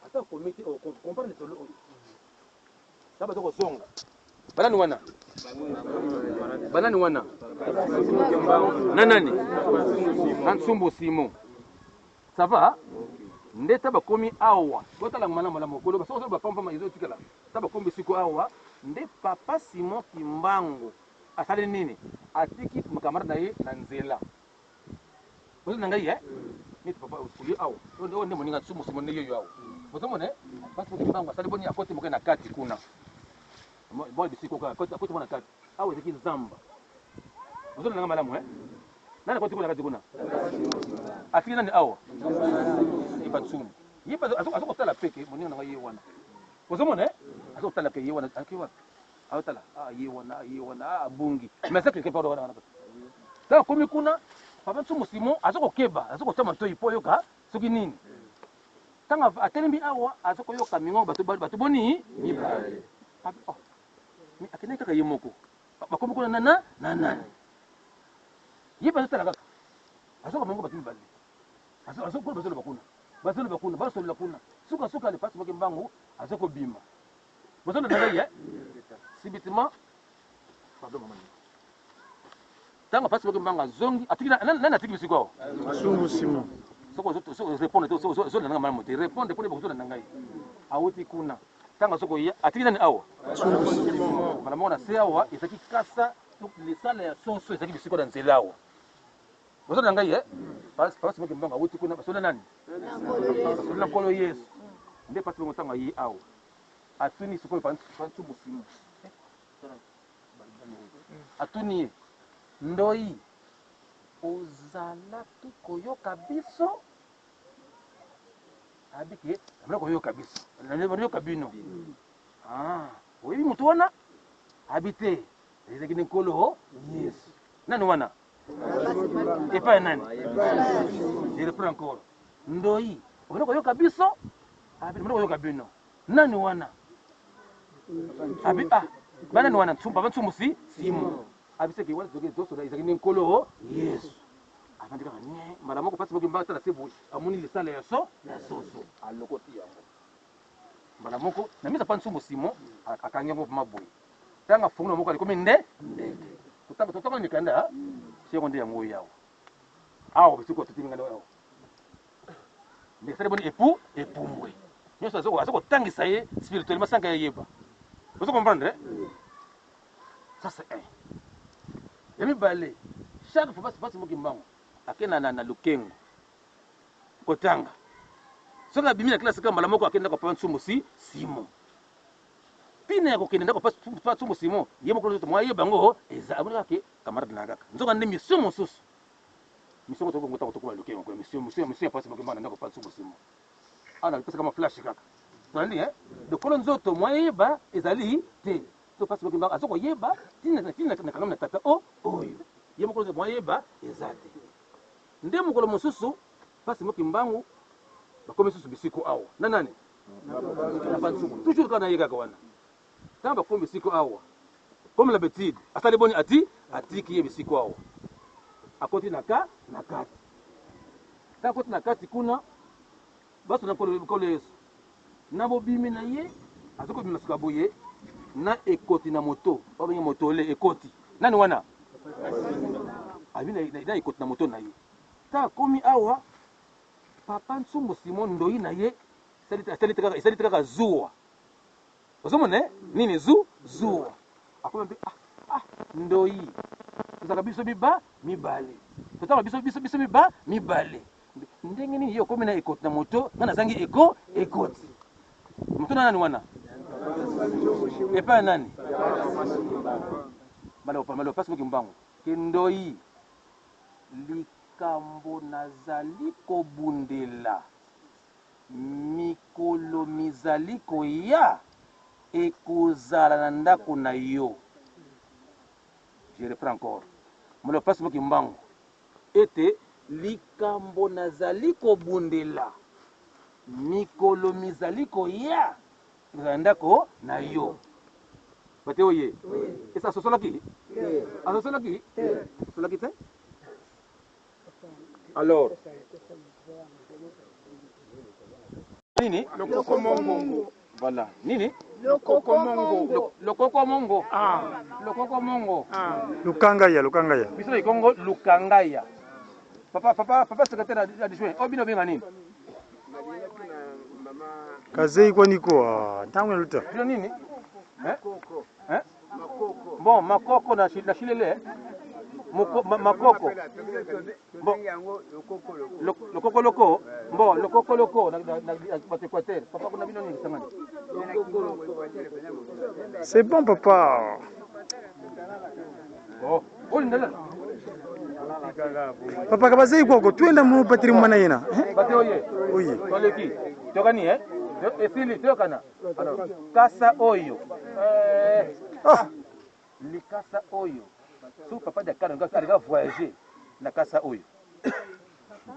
ata komite okomprendre lisolo oyo ta bazo kozonga banani wana nanani Nsumbu Simon ça va nde ta bakomi awa totala malamu mokolo basoso bapamba ezotikala ta bakomi siko awa nde papa Simon Kimbangu asali nini atiki makamara na ye na nzela ozo na ngai niti papa usuli awa nde moninga Nsumbu Simon ne yoyo awa bozomone papa Kimbangu asali boni akoti moke na kati kuna boy bisiko ka akoti mona kati awa ezaki zamba ozo na malamu nani akoti kuna kati kuna afiki nani awa ipa Nsumbu yipa azokotala peke moninga na ngai ye wana ozomona azokotala ke ye wana akiwa awotala ye wana abungi mais c'est quelque part wana ta komi kuna papa Nsumbu Simon azokokeba azokotama to ipo yoka soki nini tanga atelembi awa azokoyoka mingo bato boni mibale mais akene kaka ye moko bakomi kuna nana yipa azotala kaka azoka mingo bato mibale azokona bazoloba kuna basolola kuna suka le pasi moke mbangu azokobima bozolo na ngai subitement pardon maman tanga pasi moke mbangu azongi atiki nani atiki bisiko Nsumbu Simon soko répondre zo na ngai malamu te répondre pone bozolo na ngai awuti kuna tanga soko ya atiki nani awa Nsumbu Simon malamu na se awa ezaki kasa lisala ya soso ezaki bisiko na nzela awa bozolo na ngai pasi moke mbangu awuti kuna basolo nani basolo na nkolo Yesu nde pasi moke tanga yi awa atuni sikoyo pa Nsumbu Simon atuni ye ndoi ozalaki koyoka biso abike amena koyoka biso nayoka bino oyebi motu wana abi te ezalaki ni nkolo Yesu nani wana epai ya nani je reprends encore ndoi omena koyoka biso abi omena koyoka bino nani wana abi banani wana papa Nsumbu Simon abiseki wana zosola ezalaki ni nkolo Yesu avandi kaka mbala moko pasi moki mbanga tala se boye amoni lisala ya soso alokoti yango mbala moko na misa pa Nsumbu Simon akangi yango mpama boye tanga fungu na moko alikomi ndenge totanga mikanda seko nde yango oyo awa bisiko totimi ngana awa nde esali boni epumbwe nyonso azokotangisa ye spirituellement sanka yeyeba ozo comprendre ça c'est un ya mibale chaque fois pasi moki mbangu akenda na lukengo kotanga soki abimi na classe ka mbala moko akende ko pa nsumbu Simon pina ya kokende ndako pa nsumbu Simon ye moko nzoto mwa ye bango eza abona ke camarade na kaka nzoka nde mission mosusu mission to ngota ko luke ko mission ya pasi moko mbana ndako pa nsumbu Simon ana pesa kama flash kaka tandi de kolo nzoto mwa yeba ezali te to pasi moko mbana azoko yeba tina na kangam na tata oyo ye moko nzoto mwa yeba ezate nde mokolo mosusu pasi moko mbangu bakomi susu bisiko awa na nani na pansuku toujours kana yeka kawana tamba komi bisiko awa comme l'habitude asali boni atiki ye bisiko awa akoti na kati ta koti na kati kuna baso na kolo Yesu na bobimi na ye azoko bima suka boye na ekoti na moto obenye moto le ekoti nani wana abina na ekoti na moto na ye ta komi awa papa nsumbu Simon ndoi na ye esali kaka zuwa ozomona nini zuwa akoma mpe ndoi tozalaka biso mibale totala biso mibale ndenge nini ye okomi na ekoti na moto nga nazangi ekoti moto na nani wana epai ya nani maloba pasi moki mbango ke ndoi likambo nazali kobundela mikolo mizali koya ekozala na ndako na yo. Je reprends encore maloba pasi moki mbango ete likambo nazali kobundela mikolo mizali koya ekozala na ndako na yo bate oye esa asosolaki te alors nini lokokomongo voilà nini lokokomongo lokokomongo lukangaya biso na Kongo lukangaya papa secrétaire adjoint obino benga nini kazei kwaniko ntango luta bino nini bon makoko na shilele makoko lokoko bon lokoko na Équateur papa kuna bino nini sangani c'est bon papa oh ndala papa kabazei kwako twenda mu patri mwana yena bate oye toleki tokani esili tokana alors kasa oyo likasa oyo so papa de kana nga voyager na kasa oyo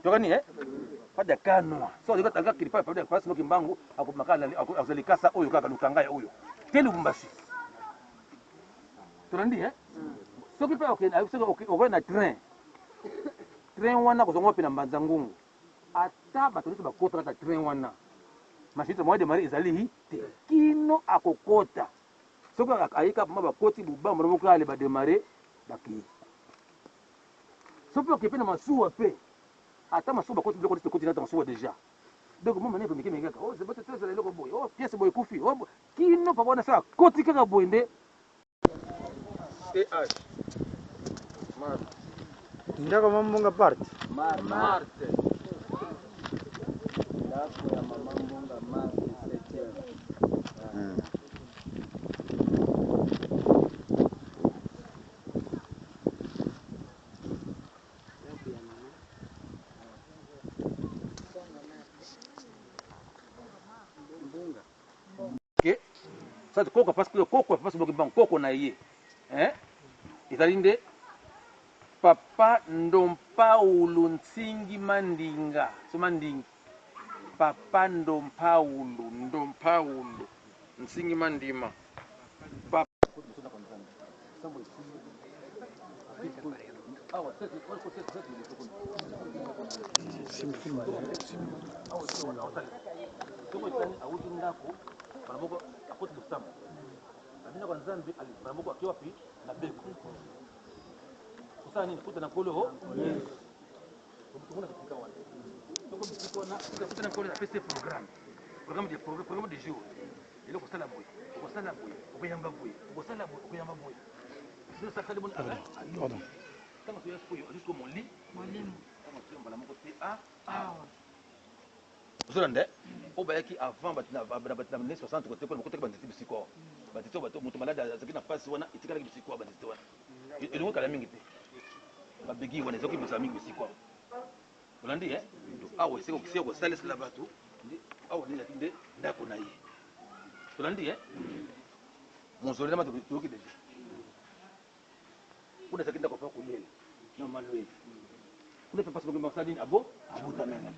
tokani pas de kana so de kata kilipa papa de pasi moki mbangu akomakala azali kasa oyo kaka lukanga oyo te Lubumbashi tolandi soki pe okwe na train wana kozongo pe na mbanza ngungu ata bato nyonso bakota kaka train wana mashito moya demare ezali te kino akokota soki ayika pama bakoti bubamba moko ale bademare bakei soki okepe na masuwa pe ata masuwa bakoti biloko neti ekoti nata masuwa déjà donc moma ne komike mengaka zebote tozala eloko boye piese boye ekufi kino papa wana so akoti kaka boye nde ndako mambonga parte Marte ndako ya mama mbonga Marte 7e. ça koko parce que koko parce que bon koko na ye ezali nde papa Ndompaulu Ntingi Mandinga so mandingi papa Ndompaulu Ntingi Mandima papa abina kwa nzambe alibamoko akiwa pi na beko kusana nini kuta na kolo yes tukuna katika wale toko bisiko na kuta na kolo na PC programme de jour ile ko sala boy okuyamba boy c'est ça bon pardon kama tu yako jusqu'au mon lit kama tu mbala moko te ozolanda oyo bayaki avant batina 60 kote mpona bakotaki banzete bisiko banzete oyo bato moto malade azalaki na mpasi wana etikalaki bisiko banzete wana elongo kala mingi te babegi wana ezalaki mosala mingi bisiko olandi awa esika kosalesela bato awa ezalaki nde ndako na ye tolandi mozole nama toyoki deja kuna ezalaki ndako mpa kolela na maloye kuna mpe mpasi bakosala nini abotamene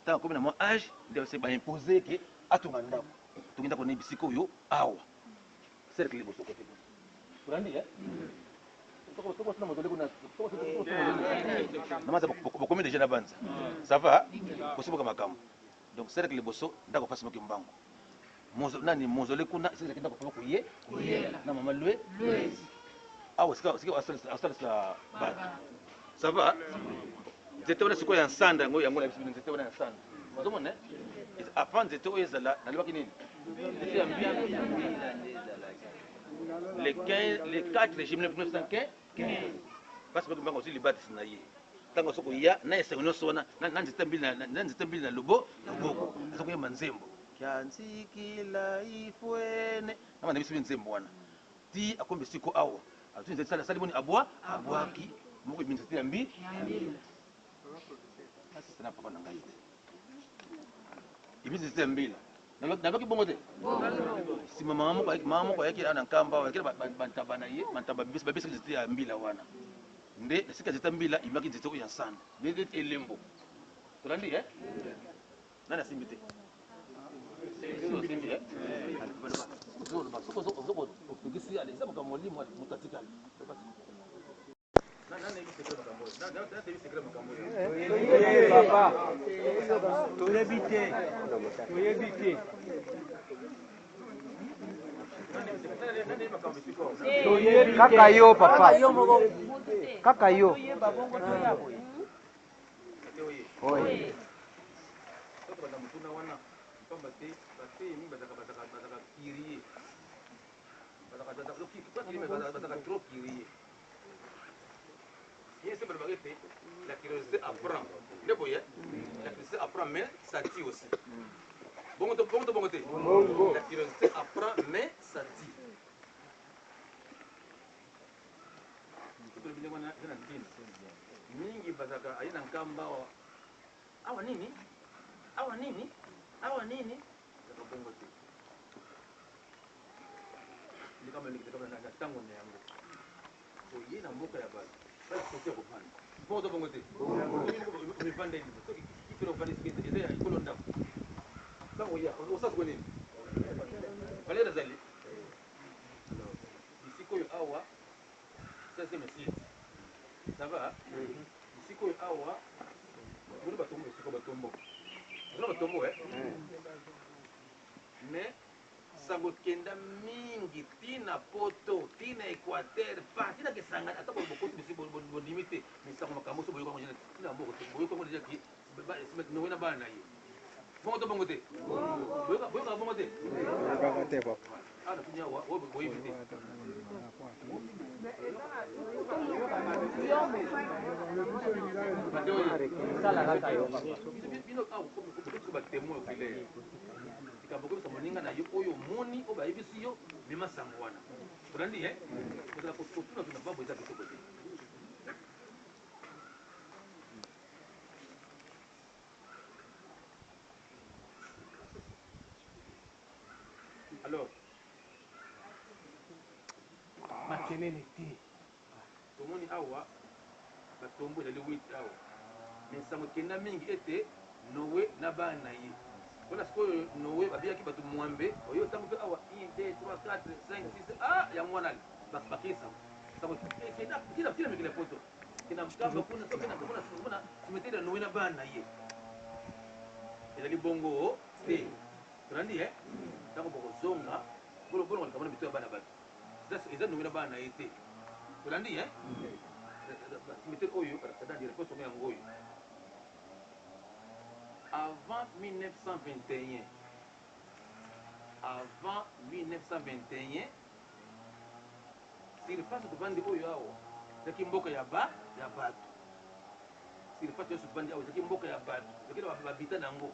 ntango akomi na mwa age nde baimpose ke atonga ndako tongi ndako naye bisika oyo awa cercle liboso kote olandi namaza bakomi deja na banza ça va kosiboka makambo donc cercle liboso ndako mpasi moki mbango nani mozole kuna esiki ndako mpa koye na mama lwe awa sika asalisa bato ça va nzete wana sikoyo ya nsanda yango yango nayebisi bino nzete wana ya nsanda ozomona avant nzete oyo ezala nalobaki nini nzete ya mbila le 4 juillet 1915 mpasi moki mbango ozwi libatisi na ye ntango soko ya na esengo nyonso wana na nzete mbili na loboko azokoyemba nzembo kyanzikila ifwene nama nayebisi bino nzembo wana ti akombi siko awa azwi nzete asali boni abwaki moko emi nzete ya mbila asisana papa na ngai te emi nzete ya mbila naloki bongo te nsima mama moko ayaki na nkamba ayakela bantaba na ye bantaba babesaki nzete ya mbila wana nde esika nzete ya mbila imaki nzete oyo ya nsanda nde elembo tolandi nani asimbi te okokisi eza makambo molimo moto atikali Papa, toyebi te. Kaka yo papa. Kaka yo. Oye. La curiosité apprend. La curiosité apprend, mais ça tue aussi. Bon, la curiosité apprend, mais ça tue. Mingi bazaka aina nkamba awa nini bongo te ni kama na tango na yango oye na mboka ya basi basi kopana bongo te umepanda hivi kipiro pale sikete ile ya ikolo ndako tango ya usasa kwa nini pale razali isiko yo awa sasa mesi ça va isiko yo awa muri batombo isiko batombo mais sango kenda mingi tina poto tina Équateur pa tina kesanga ata ko bokoto bisi bo limité mais sango makambo so boyoko ngene tina mboko to boyoko mo deja ki ba no wena bana yi bongo te boyoko bongo te papa ana tunya wa boyi bite bino ka ko ba temo kile ikaboko sa moninga na yo oyo moni o ba yebisi yo mema sango wana tolandi kotala kotuna tuna babo eza kitoko te alors makelele te tomoni awa batombo ezali 8 awa mais sango kenda mingi ete nowe na bana na ye mpona sikoyo nowe babiyaki bato mwambe oyo ntango mpe awa 1 2 3 4 5 6 yango wana bakisa sango kina mikila poto kina mkamba kuna simeteri ya nowe na bana na ye ezali bongo te tolandi ntango bokozonga bolonga likambo na bito ya bana bato eza nowe na bana na ye te tolandi simeteri oyo c'est-à-dire posongo yango oyo avant 1921 surface tobandi oyo awa ezalaki mboka ya bato surface nyonso tobandi awa ezalaki mboka ya bato ezalaki babita na yango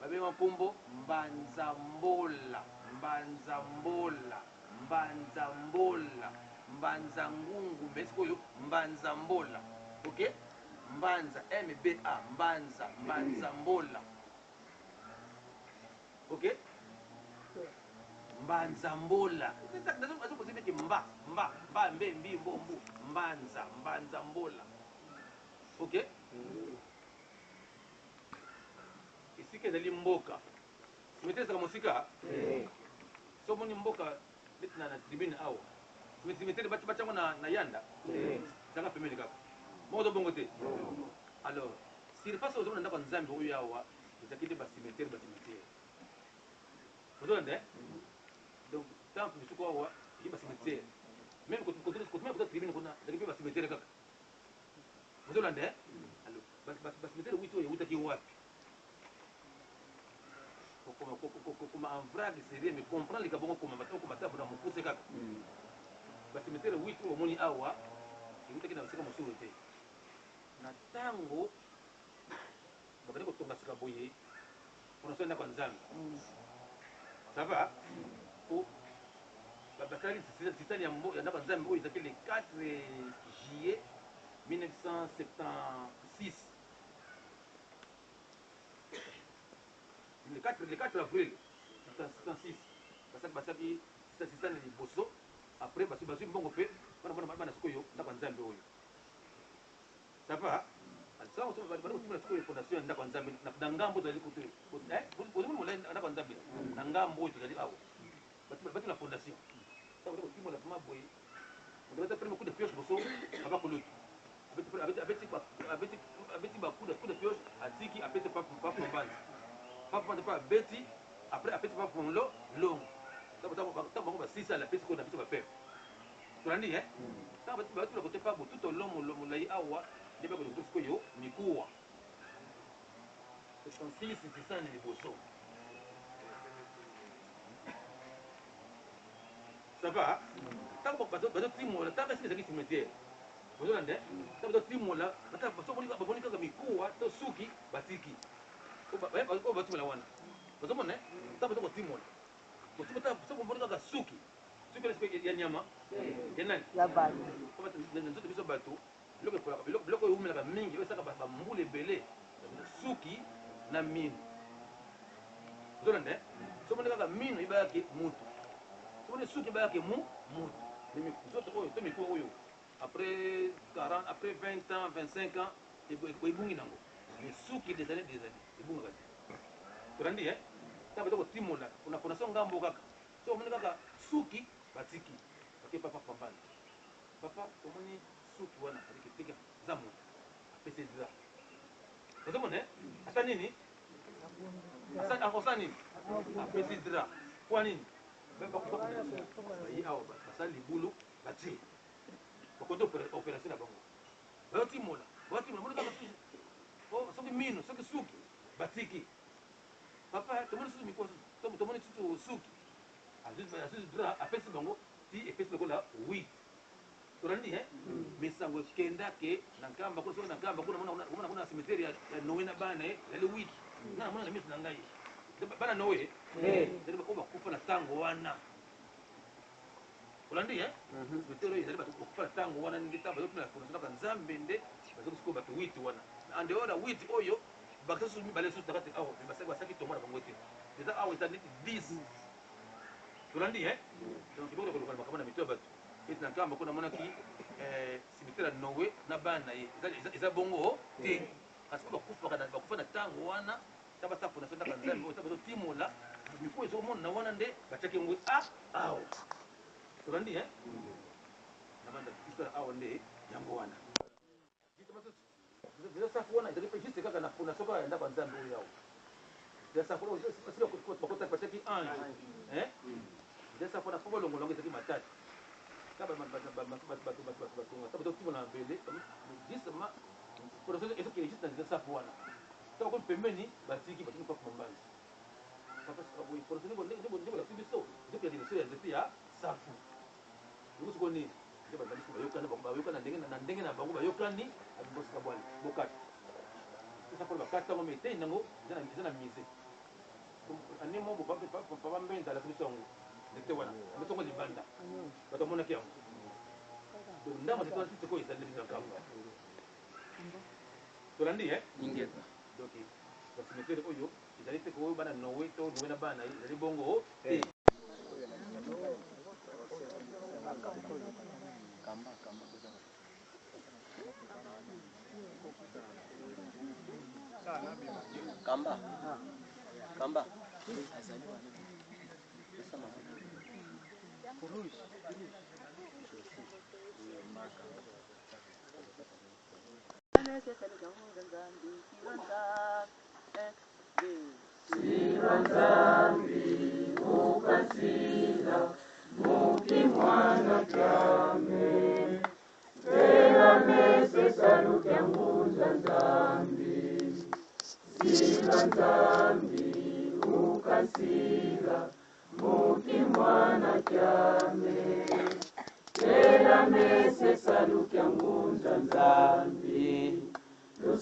babenga nkombo mbanzambola mbanzambola mbanzambola mbanzangungu mais sikoyo mbanzambola ok mbanza mba mbanza mbanzambola ok mbanzambola azokosibeke mba mbi mbombu mbanzambola ok esika ezali mboka simetesaka mosika somoni mboka neti na tribune awa simetere batiango na yanda zanga pembeni kaka moko tobongo te alors surface ozomona ndako ya nzambe oyo awa ezaki nde basimetere ozolanda donc temple misuku awa eki basimetere même kotomea tribune kuna ezaki mpe basimetere kaka ozolanda alors basimetere witi oyo eutaki wapi kokoma en vrague sérieux mais comprendre lika bongo koma batako komata bona mokuse kaka basimetere witi oyo omoni awa eutaki na bisika mosusu te na ntango bakende kotonga sika boye mpona so ndako ya nzambe sava po basali titani ya ndako ya nzambe oyo ezaki le 4 juillet 1976 le 4 avril 1976 basaki sisani liboso après bazwi mbongo mpe bana sikoyo ndako ya nzambe oyo sava ozomona sikoyo fondation ya ndako ya nzambe na ngambo tozali ozomona molai ndako ya nzambe na ngambo oyo tozali awa bati na fondation otimola vraimen boye odabata prime coup de pioche boso aba kolutu abeti bacoup de pioche atiki apesi pape mbanzi pape mbanzi mpe abeti après apesi pape monlo longo ntango bango basisala apesi koyo na biso bapepe tolandi ntango batula kote pabo tout olong molai awa nde bakoto sikoyo mikuwa esansilisi sisani liboso ça va ntango bazotimola ntango esika ezalaki cimetière ozolande ntango bazotimola baboni kaka mikuwa to suki batiki oyo batimola wana bazomona ntango bazokotimola sobomoni kaka suki ya nyama ya nani nzoto biso bato biloko oyo umelaka mingi esaka bambula ebele suki na mino ozolande soboni kaka mino ebayaki mutu soboni suki ebayaki mutu nzoto oyo to mikuwa oyo après 40 après 20 ans 25 ans ebungi nango mais suki des années ebungaka te tolandi ntango bazokotimola na fondation ngambo kaka so omoni kaka suki batiki bake papa pambani papa omoni suki wana aliki teka za moto apesi dra ozomona asa nini akosa nini apesi dra kwa nini bayi awa basali libulu batie bakonde opération na bango bayotimola moni kaka soki mino soki suki batiki papa tomoni susu miko tomoni susu suki azwi dra apesi bango ti epesi lokola 8 tolandi misango ekendake na nkamba kuna soki na nkamba kuna kuna cimetière ya noe na bana yali 8 nga namona na miso na ngai bana noe ezali oyo bakufa na ntango wana olandi cimetière oyo ezali bakufa na ntango wana nde ntango bazotuna fondation kaka nzambe nde bazoki sikoyo bato 8 wana en dehors ya 8 oyo bakisa susu mibale susu nakati awa basaki tomona bango te eza awa eza neti 10 tolandi donc iboko kolokana makambo na mito ya bato eti na nkamba kuna namonaki cimetière ya noe na bana ye eza bongo te kasi po bakufa na ntango wana ta basala fondation ndaka nzambe oyo ta bazotimola mikuwa ezomona na wana nde batiaki yango awa tolandi namanda histoire awa nde yango wana safu wana ezali mpe juste kaka na fondation kaka ya ndako ya nzambe oyo awa safu bakota batiaki ange safu wana po balongolongo ezalaki matati batotimola na mbele justement fondation ezokende juste na nzela safu wana ntango komi pembeni batiki batiki pape mambanzi fondation ndebolaksi biso ezokende direction ya nzete ya safu yango siko nini nde bazali bayokana na ndenge na bango bayokani abimosika bwani bokata safu bakata yango me etei nango eza na musée Ani mo papa mbenda la bisongo. Ndete wana. Bisongo libanda. Batamona kiango. Ndama zitwa ko isa ndiri kamba. Tolandi ingeta. Donc basimetere oyo izalite ko bana nowe to nowe na bana izali bongo Kamba.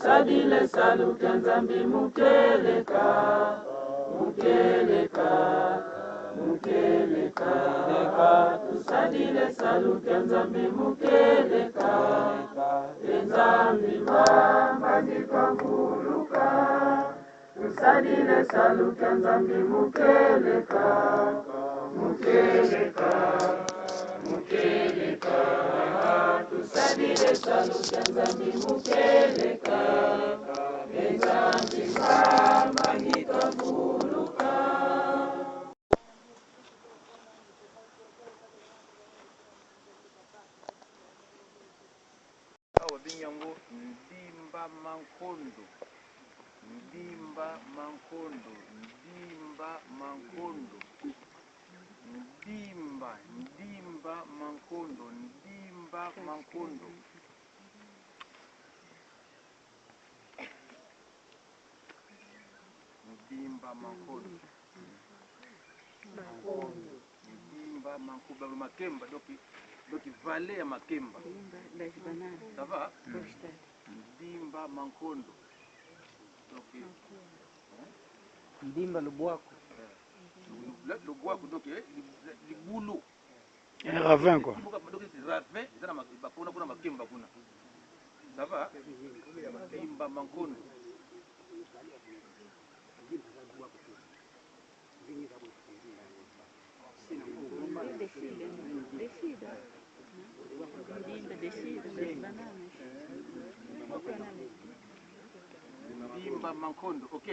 Sadile salu kanzambi mukeleka, mukeleka, mukeleka. Tusadile salu kanzambi mukeleka, enzambi mama nikavuluka. Tusadile salu kanzambi mukeleka, mukeleka, mukeleka. Tusadile salu kanzambi mukeleka, enzambi mama nikavuluka. awa binyango ndimba mankondo. Ndimba mankondo. Ndimba mankondo. Ndimba mankondo. Ndimba mankondo. Ndimba mankondo. Ndimba mankondo. Makemba donc vallée ya makemba. Ça va? Ndimba mankondo. Donc Ndimba Lubwaku. le bois donc les boulots. Un ravin quoi. Donc ravin ça na kuna makemba kuna. Ça va? Ndimba mankondo. Ndimba mankondo, ok?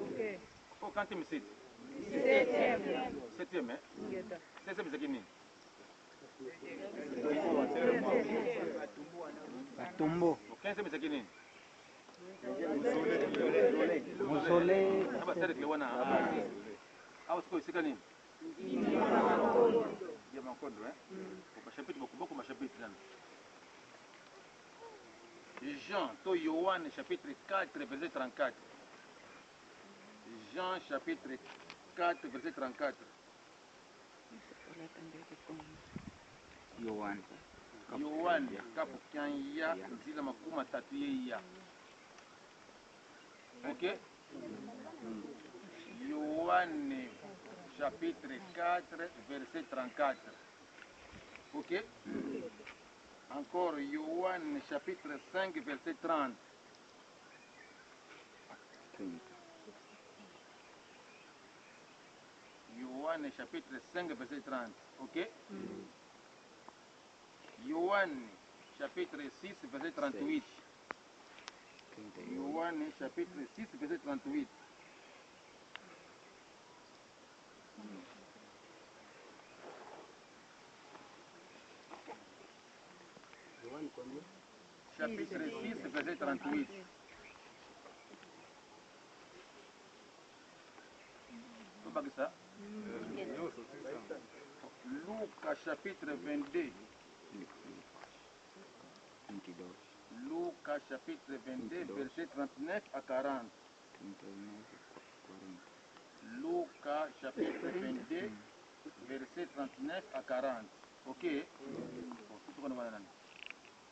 Ok. Oh, quand tu me cites? Septième, hein? Septième, c'est qui? Batumbo. Quinzième, c'est qui? Musole. Ah, c'est quoi? Mankondo, hein? Chapitre, beaucoup de chapitres. Jean, to Yohan, chapitre 4, verset 34. Jean, chapitre 4, verset 34. Yohan. Yohan, kapu kanya, zila makuma tatu ya. Ok? Yohan, chapitre 4, verset 34. Ok? Encore Yohan, chapitre 5, verset 30. Yohan, chapitre 5, verset 30. Ok? Yohan, chapitre 6, verset 38. Yohan, chapitre 6, verset 38. Chapitre 6, verset 38. Pas ça? Luc, chapitre 22. Luc, chapitre 22, verset 39 à 40. Luc, chapitre 22, verset 39 à 40. Ok?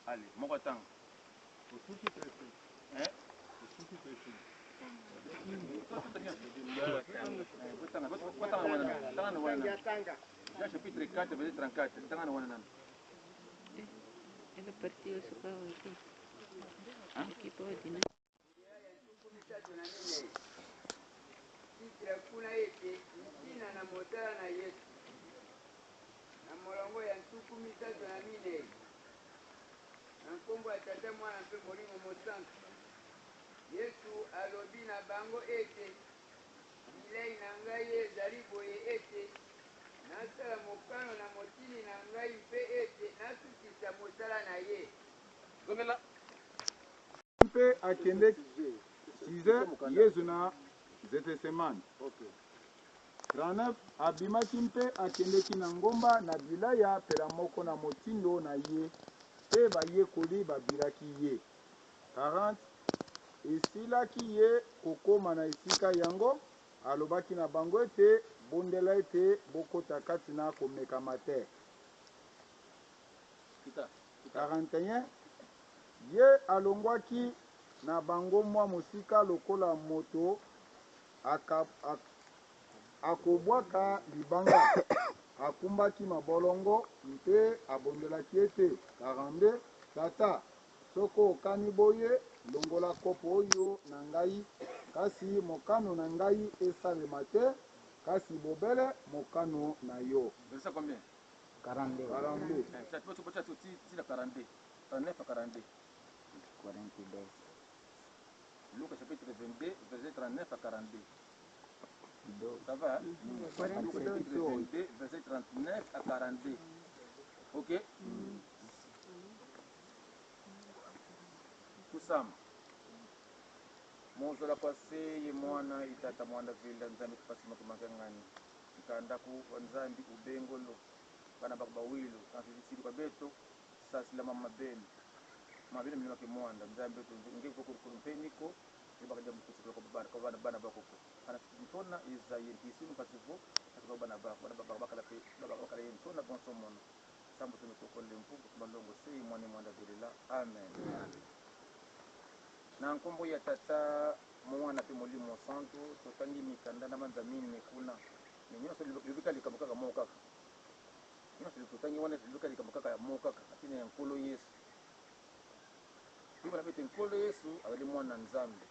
Allez, mon temps. Hein? chapitre 4 verset 34 tangana wana nani Ela partiu esse carro aqui. Aqui pode, né? kuna ete mtina na motala na Yesu na molongo ya ntuku 34 na nkombo ya Tata Mwana mpe Molimo Mosantu. Yesu alobi na bango ete bilei na ngai ezali boye ete nasala mokano na motini na ngai mpe ete nasukisa mosala na ye. zongela mpe akendeki 6 Yesu na Getsemani. 39 abimaki mpe akendeki na ngomba na bilaya pela moko na motindo na ye mpe bayekoli babiraki ye. 40 esilaki ye kokoma na esika yango alobaki na bango ete bondela ete bokota kati na komekama te. 41 ye alongwaki na bango mwa mosika lokola moto akobwaka libanga akumbaki mabolongo mpe abondelaki ete 42 tata soko okani boye longola kopo oyo na ngai kasi mokano na ngai esalema te kasi bobele mokano na yo. verset combien 42. 42 Luc chapitre 22 verset 39 à 42. Ça va hein? Luc chapitre 22 verset 39 à 42. Ok. Kusama mozola kwase ye mwana itata mwana vila nzambi tupasima kumakangani ikandaku nzambi ubengolo bana bako bawilo kansisidi kwa beto sasila mama beni mabene mnyama ke mwanda nzambi ngeko kurumpeniko ibakaja mkusikira kwa bana bako ana ntona izaye hisinu pasivo kwa bana bako bakala pe bakala ntona bonso mono sambo tumekokole mpuku kumalongo sei mwana mwanda vila amen. Na nkombo ya tata mwana pe Molimo Santu totangi mikanda na manzamini mekuna ninyoso libika likamukaka mokaka nyoso totangi wana libika likamukaka mokaka lakini ya nkolo Yesu biba bete nkolo Yesu ali mwana nzambe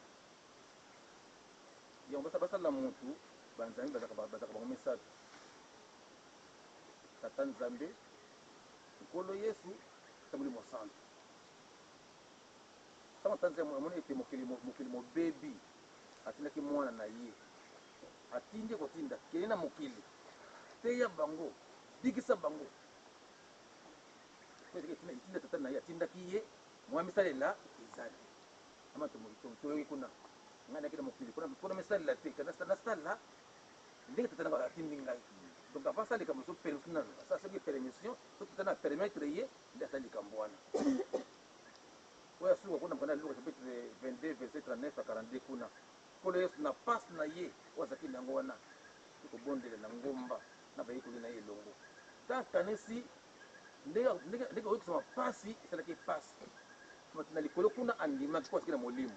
yomba basala mutu banzambe bazaka bangomesatu tata nzambe nkolo Yesu ta Molimo Santu. Sama tanze mwana ete mokili mobebi atindaki mwana na ye atindi kotinda kelina mokili teya bango bikisa bango itinda tata na ye atindaki ye mwa misalela ezali ama toyoki kuna ngai nakita mokili mpona misalela te nasala ndenge tata nanga atindi ngai donc avant ça likambo so permission soki permission so tata na permettre ye nde asali likambo wana oya suka kuna mkanda Luka chapitre 22 verset 39 à 42 kuna kolo Yesu na passe na ye wazaki nango wana ikobondela na ngomba na bayekoli na ye longo kaka nesi ndenge oyokisama pasi esalaki pasi na likolo kuna andimaki po azaki na molimo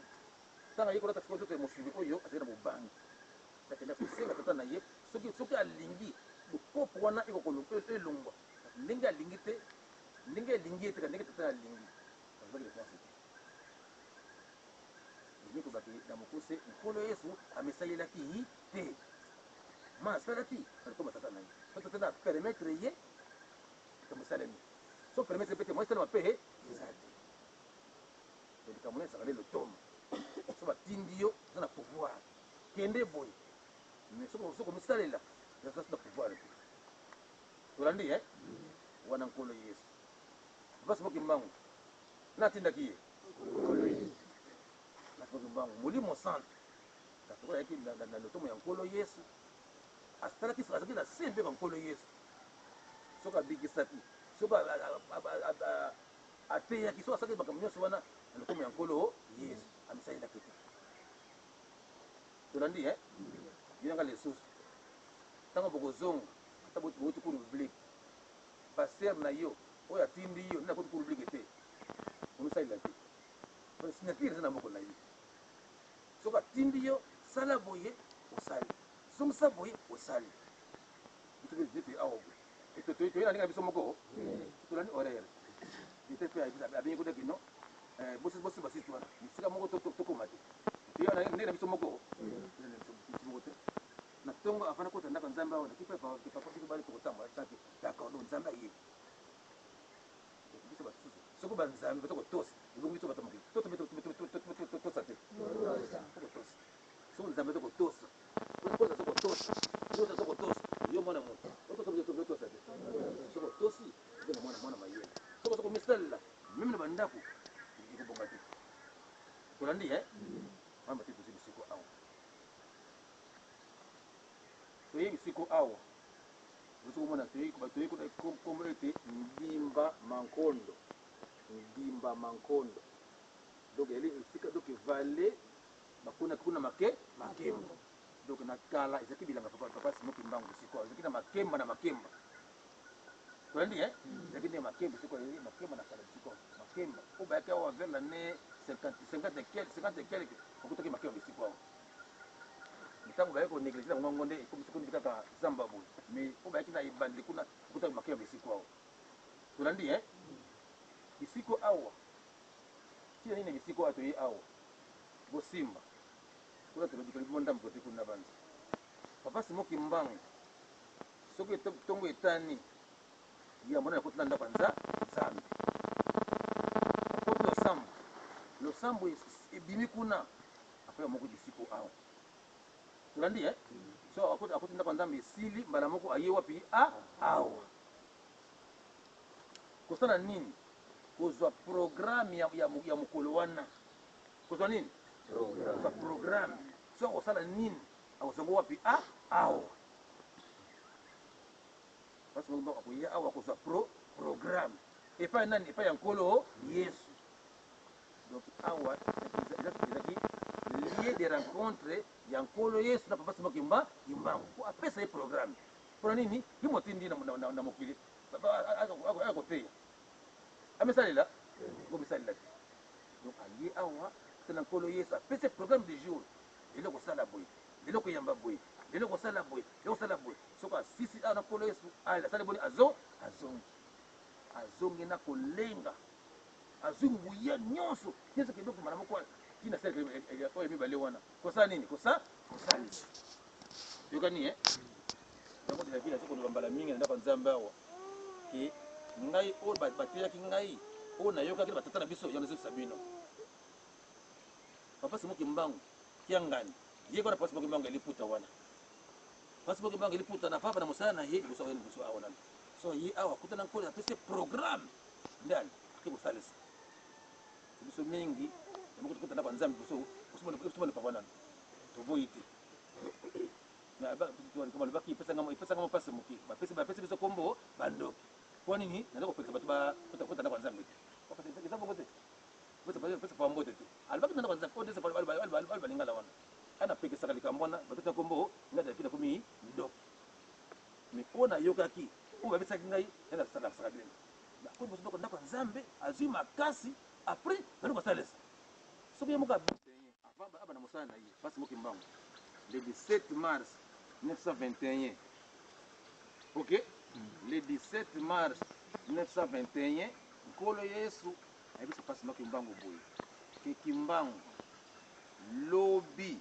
ntango ayekola kasi soki mosubi oyo azali na bobangi akenda kosenga tata na ye soki alingi bokopo wana ekokoluka elongwa ndenge alingi te ndenge alingi ete ndenge tata alingi azaki reponse tobaki na mokuse nkolo Yesu amesalelaki te ma asalaki alikoma tata na ye so tata na permettre ye ekamosalemi so permettre pe te mwa esalema mpe eza te likambo na ezaka nde lotomo so batindi yo eza na pouvoir kende boye mais soko misalela eza na pouvoir te tolandi wana nkolo Yesu basi moki mbangu natindaki ye mbangu Molimo Santu kasi oyaki na lotomo ya nkolo Yesu asalaki azalaki na se mpe ka nkolo Yesu soki abikisaki soki ateyaki soki asalaki makambo nyonso wana na lotomo ya nkolo Yesu amisalelaki te tolandi binanga lisusu ntango bokozonga ata bouti cour publique paster na yo oyo atindi yo nde akoti cour publique te omisalela te signature eza na moko na ye soki atindi yo sala boye osali zongisa boye osali ete awa boye toyina ndenge na biso moko tolandi horaire ete mpe abengi kodaki no bosimba sisi wana esika moko tokoma te toyina ndenge na biso moko moko te na ntongo afana kota ndako nzambe awa nakipe papa biso bali tokotambola taki d'accord donc nzambe ayebi biso basusu soko banzambe batokotosa ebongo biso bato mokili tosa te tokotosa soko nzambe tokotosa koza tokotosa nyonso tokotosa yo mwana moto otosa te sokotosi eza na mwana mayele soko tokomisalela meme na bandako ekobonga te tolandi mamba te tozi bisiko awa toye bisiko awa ozokomona toye kombo ete ndimba mankondo donc eli esika donc vale kuna makemba donc na kala ezaki bilanga papa simoki mbangu bisiko ezaki na makemba tolandi ezaki nde makemba bisiko makemba na kala bisiko makemba po bayaki awa vers l'année 50 et quelque okutaki makemba bisiko awa ntango bayaki konéglige na ngongo nde ekomi sikondi kaka zamba boye mais po bayaki na ebandeli kuna okutaki makemba bisiko awa tolandi bisiko awa tina nini bisiko awa toye awa bosimba kuna tolobikalibo ndambo kote kuna banza papa simoki mbangu soki ntongo etani ya mwana yakoti na ndako nzambe akoti losambo ebimi kuna akoya moko bisiko awa tolandi so akoti ndako nzambe esili mbala moko aye wapi awa kosala nini kozwa programme ya mokolo wana kozwa nini kozwa programme so akosala nini akozongo wapi awa parce que akoya awa kozwa programme epai nani epai ya nkolo yesu donc awa ezaki lieu de rencontre ya nkolo yesu na papa simoki mbangu po apesa ye programme mpona nini ye motindi na mokili akoteya amisalela komisalela te donc alie awa tena nkolo yesu apesa programme du jour lelo kosala boye lelo koyamba boye lelo kosala boye lelo kosala boye soko asisi awa na nkolo yesu asali boni azongi na kolenga azwi nguya nyonso nyonso kedoko mala moko tina sele oyo mibale wana kosala nini kosalisa yokani yango tena vila sokoloba mbala mingi na ndako nzambe awa ke ngai oyo bateyaki ngai oyo nayokaki na batata na biso yango ezokisa bino papa simoki mbangu kiangani ye kona papa simoki mbangu eliputa wana papa simoki mbangu eliputa na papa na mosala na ye liboso awa liboso awa nani so ye awa kutana nkolo apesi programme ndani ake kosalisa biso mingi yamoko tokota ndako nzambe biso osomona papa nani toboyi te balobaki epesanga mopasi moke bapesi biso kombo bandoki mpo nini naza kopekisa bato kota ndako nzambe te eza bongo te pesa pambote te alobaki ndako nzambe odesa balingala wana anapekisaka likambo wana batota kombo ngai napina komi midoki mais mpo nayokaki oyo bapesaki ngai nasalakisaka bino nakoyi boso ndako ndako nzambe azwi makasi après bali kosalisa soki ye moko aba na mosala na ye pasi moki mbangu le 17 mars 1921 ok le 17 mars 1921 nkolo yesu ayebi pasi moki mbangu boye ke kimbangu lobi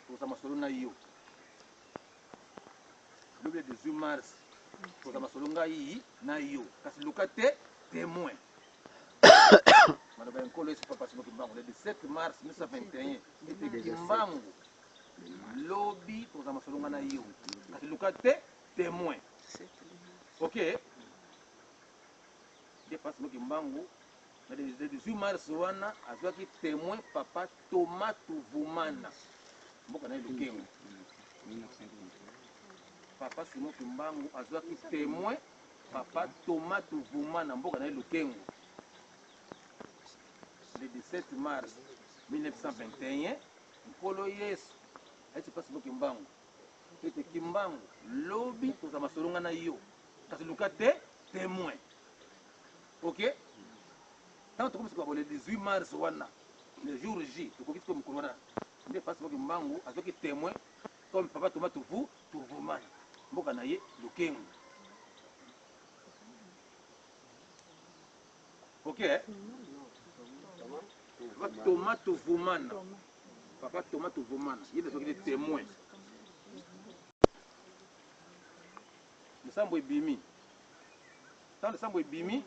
koza masolo na yo lobi le 18 mars koza masolo ngai na yo kasi luka te témoin maloba ya nkolo yesu papa simoki mbangu le 17 mars 1921 ete kimbangu lobi toza masolo nga na yo kasi luka te témoin ok de papa simoki mbangu le 18 mars wana azwaki témoin papa Thomas Tuvumana mboka na ye lukengo papa simoki mbangu azwaki témoin papa Thomas Tuvumana mboka na ye lukengo le 17 mars 1921 nkolo yesu ayeti pasi moki mbangu ete kimbangu lobi toza masolonga na yo kasi luka te témoin ok ntango tokomisi kwa le 18 mars wana le jour J tokoki tiko mokolo wana nde pasi boki mbangu azoki témoin comme papa Thomas Tuvumana mboka na ye Lukengo. OK papa Thomas Tuvumana, papa Thomas Tuvumana il est témoin. Le sambo ebimi tant le sambo ebimi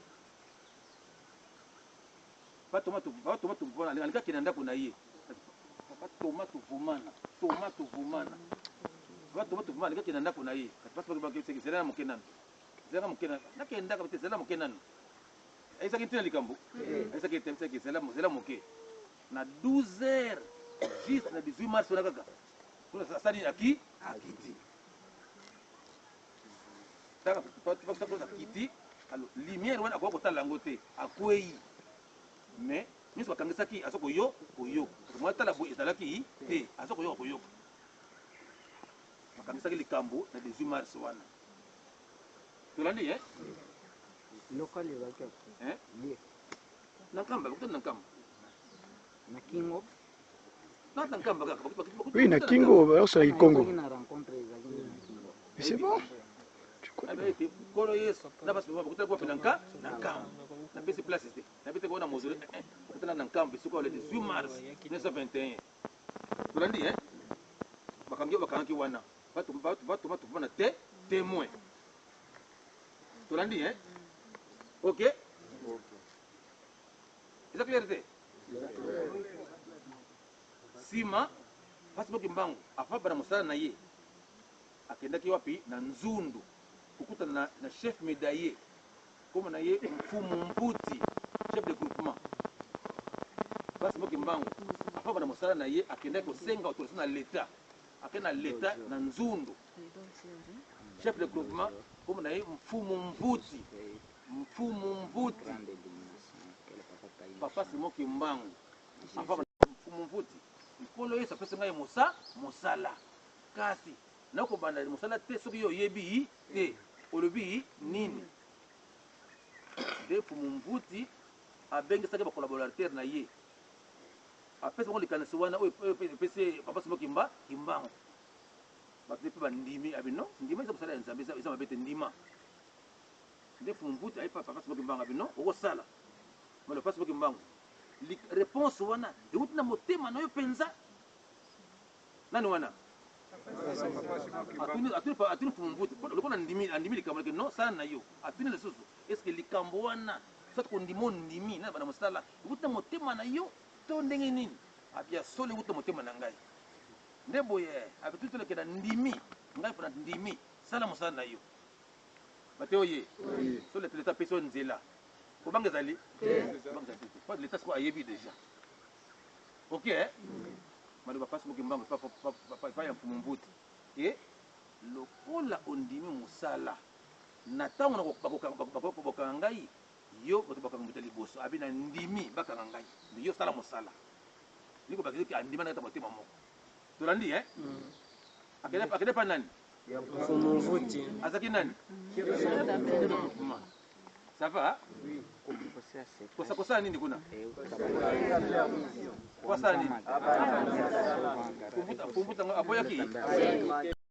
papa Thomas Tuvumana alika kinanda kuna ye papa Thomas Tuvumana papa Thomas Tuvumana alika kinanda kuna ye parce que bakise zela mokena nakenda ka zela mokena aisa kintina likambo aisa kitemsa ki zela moke na 12h juste na 18 mars na kaka kuna sasa akiti taka papa kiti alors lumière wana akwa kotala yango te akwei mais miso bakangisaki azoko yo moi tala bo ezalaki te azoko yo bakangisaki likambo na 18 mars wana tolandi local ezalaki ye nankamba bakutana nankamba na kingo na nkamba kaka oui na kingo baosala kikongo na rencontre ezalaki na kingo c'est bon kolo yesu na basi bakutana kwa finanka na nkamba na pesi place te na bete kwa na mozore bakutana na nkamba siko le 18 mars 1921 tolandi bakangi wana batu wana te témoin tolandi OK eza clair te sima pasi boki mbangu afa bana mosala na ye akendaki wapi na Nzundu kukutana na chef médaillé comme na ye Mfumu Mputi chef de groupement pasi boki mbangu afa bana mosala na ye akendaki kosenga autorisation na l'état akenda l'état na Nzundu chef de groupement comme na ye Mfumu Mputi papa Simoki Mbangu afa Mfumu Mputi nkolo yesu apesa ngai mosala kasi nakobanda mosala te soki yo oyebi te olobi nini nde Mfumu Mputi abengisaki bacolaborateur na ye apesa bango likanisi wana oyo epesi papa Simoki Mbangu bato mpe bandimi abino ndima eza kosala ya nzambe eza mabe te ndima nde Mfumu Mputi ayepa papa Simoki Mbangu abino okosala malo papa Simoki Mbangu réponse wana euti na motema na yo mpenza nani wana atuni Mfumu Mputi lokola andimi likambo lake non sala na yo atuni lisusu est ce que likambo wana soit kondima ondimi na bana mosala euti na motema na yo to ndenge nini abia solo euti na motema na ngai nde boye abitutoleke na ndimi ngai mpona ndimi sala mosala na yo bate oye so leta apesi yo nzela kobanga ezali leta siko ayebi déjà OK maloba pasi boki mbango pa ya Mfumu Mputi lokola ondimi mosala na ntango bakokanga ngai yo bato bakanga moto liboso abi na ndimi bakanga ngai yo sala mosala liko bakisi andima na kata motema moko tolandi akende pa nani Mfumu Mputi azaki nani ça va kosa nini kuna kosa nini pumbuta aboyaki